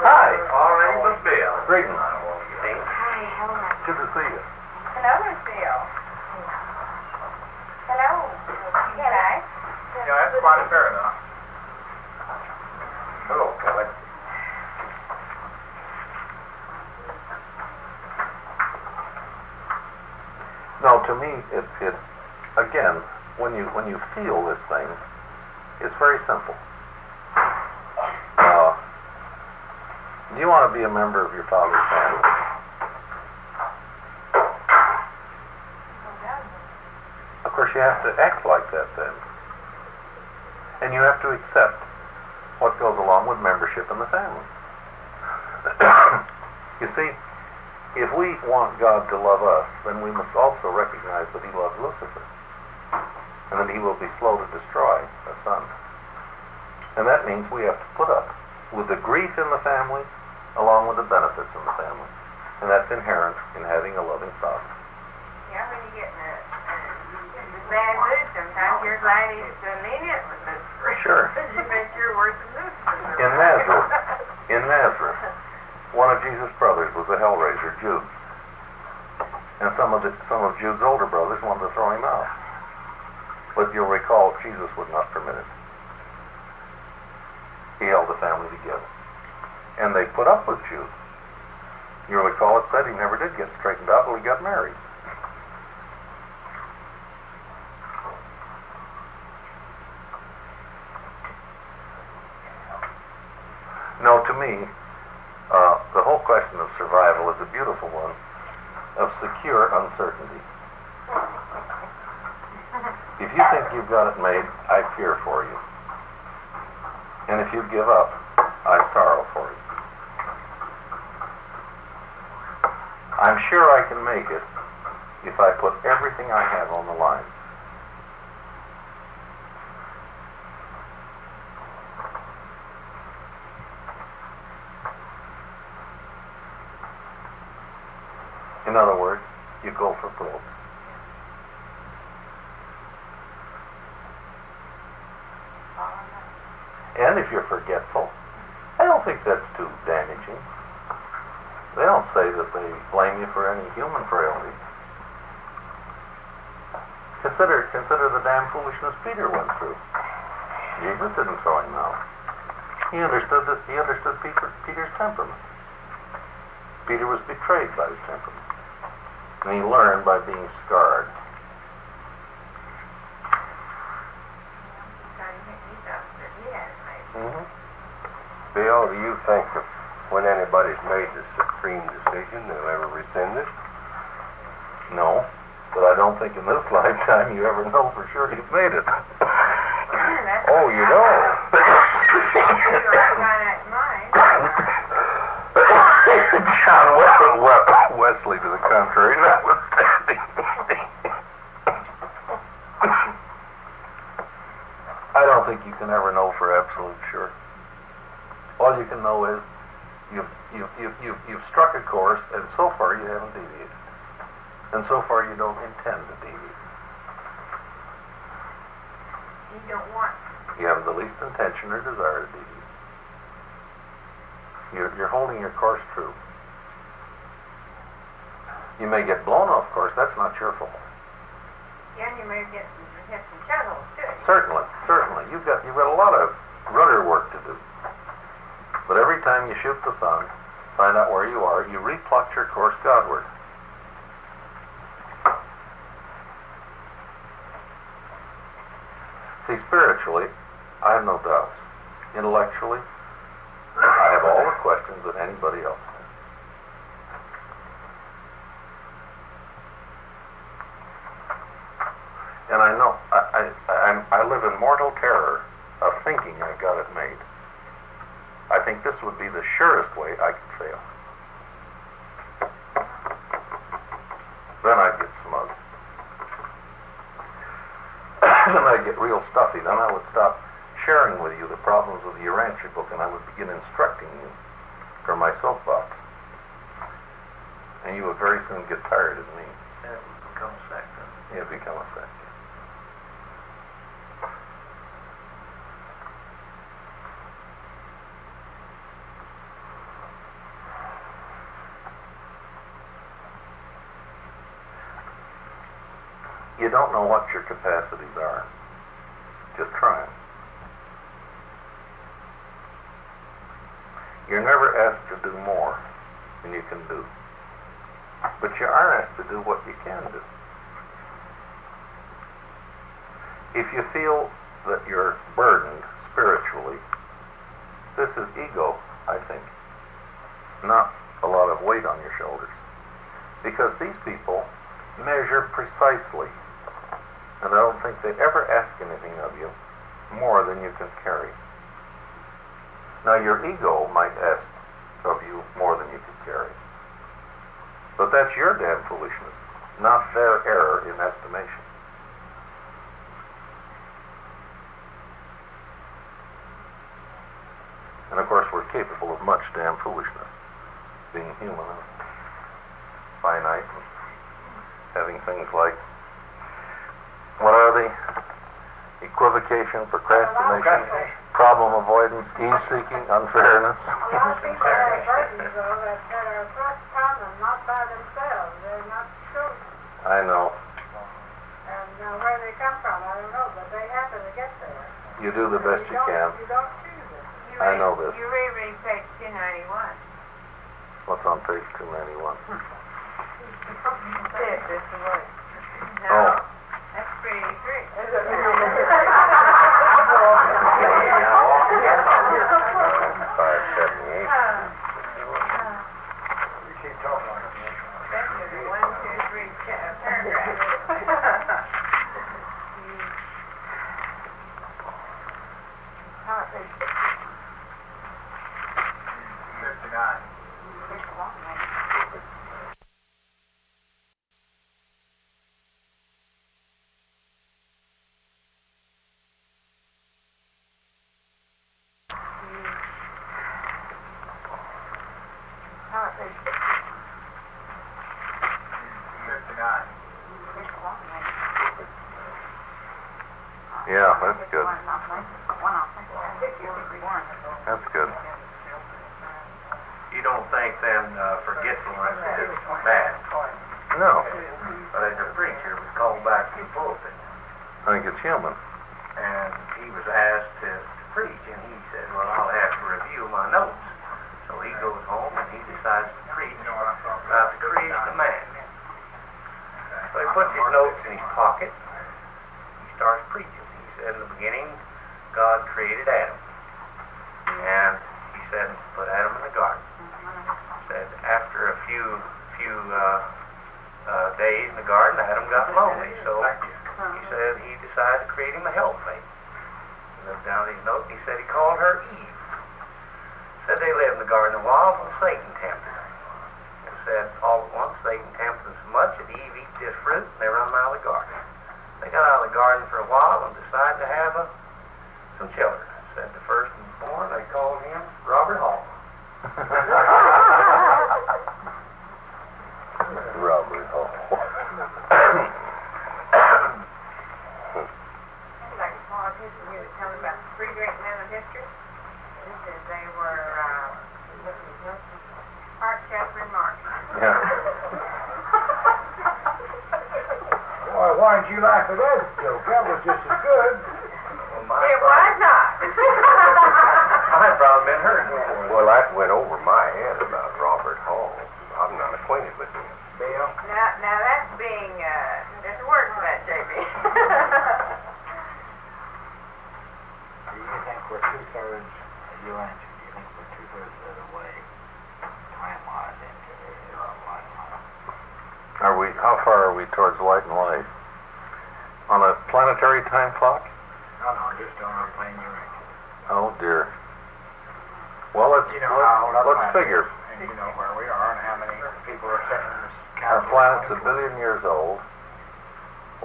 Hi. All right, but Bill. Greetings. Hi, how are you? Good to see you. Hello, Lucille. Hello. Hello. Yeah, that's quite fair enough. Hello, Kelly. No, to me, it again, when you feel this thing, it's very simple. Do you want to be a member of your father's family? Of course, you have to act like that then. And you have to accept what goes along with membership in the family. You see, if we want God to love us, then we must also recognize that he loves Lucifer, and that he will be slow to destroy the son. And that means we have to put up with the grief in the family along with the benefits in the family. And that's inherent in having a loving father. Yeah, when you get in a bad mood, sometimes you're glad he's lenient with Lucifer. Sure. You make your worse than Lucifer. In Nazareth, one of Jesus' brothers was a hellraiser, Jude. And some of Jude's older brothers wanted to throw him out. But you'll recall Jesus would not permit it. He held the family together. And they put up with Jude. You'll recall it said he never did get straightened out till he got married. No, to me, the whole question of survival is a beautiful one of secure uncertainty. If you think you've got it made, I fear for you. And if you give up, I sorrow for you. I'm sure I can make it if I put everything I have on the line. In other words, you go for broke. And if you're forgetful, I don't think that's too damaging. They don't say that they blame you for any human frailty. Consider the damn foolishness Peter went through. Jesus didn't throw him out. He understood Peter's temperament. Peter was betrayed by his temperament. And he learned by being scarred. Mm-hmm. Bill, do you think that when anybody's made the supreme decision, they'll ever rescind it? No, but I don't think in this lifetime you ever know for sure you've made it. Oh, you know. You're a finite mind. John Wesley, to the contrary, notwithstanding. I don't think you can ever know for absolute sure. All you can know is you've struck a course, and so far you haven't deviated, and so far you don't intend to deviate. You don't want. You haven't the least intention or desire to deviate. You're holding your course true. You may get blown off course. That's not your fault. Yeah, you may hit some chuckles too. Certainly. You've got a lot of rudder work to do. But every time you shoot the sun, find out where you are, you replot your course Godward. See, spiritually, I have no doubts. Intellectually, I have all the questions that anybody else has. And I know, I live in mortal terror of thinking I've got it made. I think this would be the surest way I could fail. Then I'd get smug. Then I'd get real stuffy. Then I would stop sharing with you the problems of the Urantia book, and I would begin instructing you from my soapbox. And you would very soon get tired of me. And it would become a sect. You'd become a sect. You don't know what your capacities are. Just try them. You're never asked to do more than you can do. But you are asked to do what you can do. If you feel that you're burdened spiritually, this is ego, I think. Not a lot of weight on your shoulders. Because these people measure precisely. And I don't think they ever ask anything of you more than you can carry. Now, your ego might ask of you more than you can carry. But that's your damn foolishness, not their error in estimation. And of course, we're capable of much damn foolishness, being human and finite, and having things like, what are they? Equivocation, procrastination, problem avoidance, ease-seeking, unfairness. A lot of people have burdens, though, that are thrust upon them, not by themselves. They're not chosen. I know. And where they come from, I don't know, but they happen to get there. You do the best you can. You don't choose it. I know this. You reread page 291. What's on page 291? This is the word. No, Oh. that's 383. That's the 1, 2, 3 paragraph. Yeah, that's good. That's good. You don't think then forgetfulness is bad? No, But as a preacher was called back to the pulpit, I think it's human. and he was asked to preach, and he said, well, I'll have to review my notes. So he goes home and he decides to preach about the creation of man. So he puts his notes in his pocket. He starts preaching. He said, in the beginning, God created Adam. And he said, put Adam in the garden. He said, after a few days in the garden, Adam got lonely. So he said he decided to create him a helpmate. And lived down his note, and he said he called her Eve. Said they lived in the Garden of Walls, and Satan tempted her. And said all at once Satan tempted them so much that Eve eat this fruit, and they run them out of the garden. They got out of the garden for a while and decided to have some children. Said the first one born, they called him Robert Hall. Robert Hall. I'd like a small history here to tell me about the three great men of history. This is, they were, Art, Shepard, and Martin. Yeah. Boy, why didn't you laugh at that joke? That was just as good. Well, It was not. I've probably been hurt before. Well, that went over my head about Robert Hall. I'm not acquainted with him. Bill? Now that's being, there's a word for that, JB. Do you think we're two-thirds, you answered, do you think we're two-thirds of the way time-wise into the lifetime? How far are we towards light and life? On a planetary time clock? No, just on our plane you're in. Oh dear. Well, let's figure. And you know where we are and how many people are sitting in this Our planet's 1 billion years old.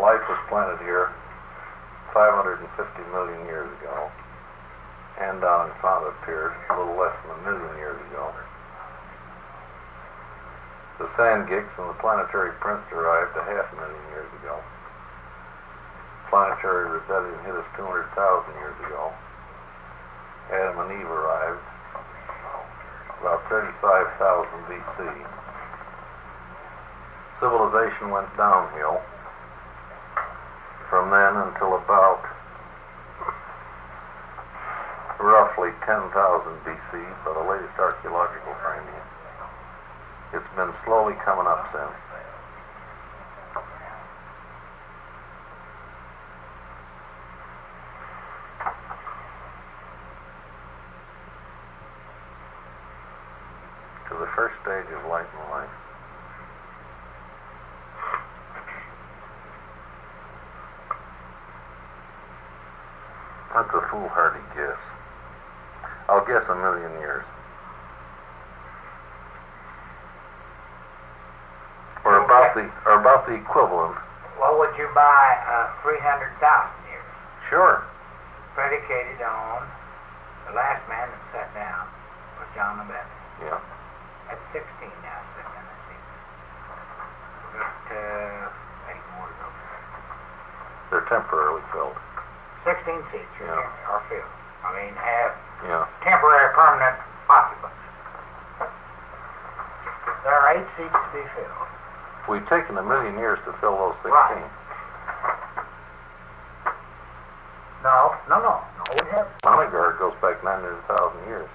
Life was planted here 550 million years ago. Andon and Fata appeared a little less than 1 million years ago. The Sandgicks and the planetary prince arrived 500,000 years ago. Planetary rebellion hit us 200,000 years ago. Adam and Eve arrived about 35,000 BC. Civilization went downhill from then until about roughly 10,000 BC by the latest archaeological findings. It's been slowly coming up since. To the first stage of light and life. That's a foolhardy guess. I'll guess 1 million years. Or about the equivalent. What would you buy 300,000 years? Sure. Predicated on the last man that sat down was John the Baptist. Yeah. At 16 now, sitting in the seat. But 8 more to go. They're temporarily filled. 16 seats are filled. I mean, have Yeah. temporary permanent occupants. There are 8 seats to be filled. We've taken 1 million years to fill those 16. Right. No, we haven't. Monagard goes back 900,000 years.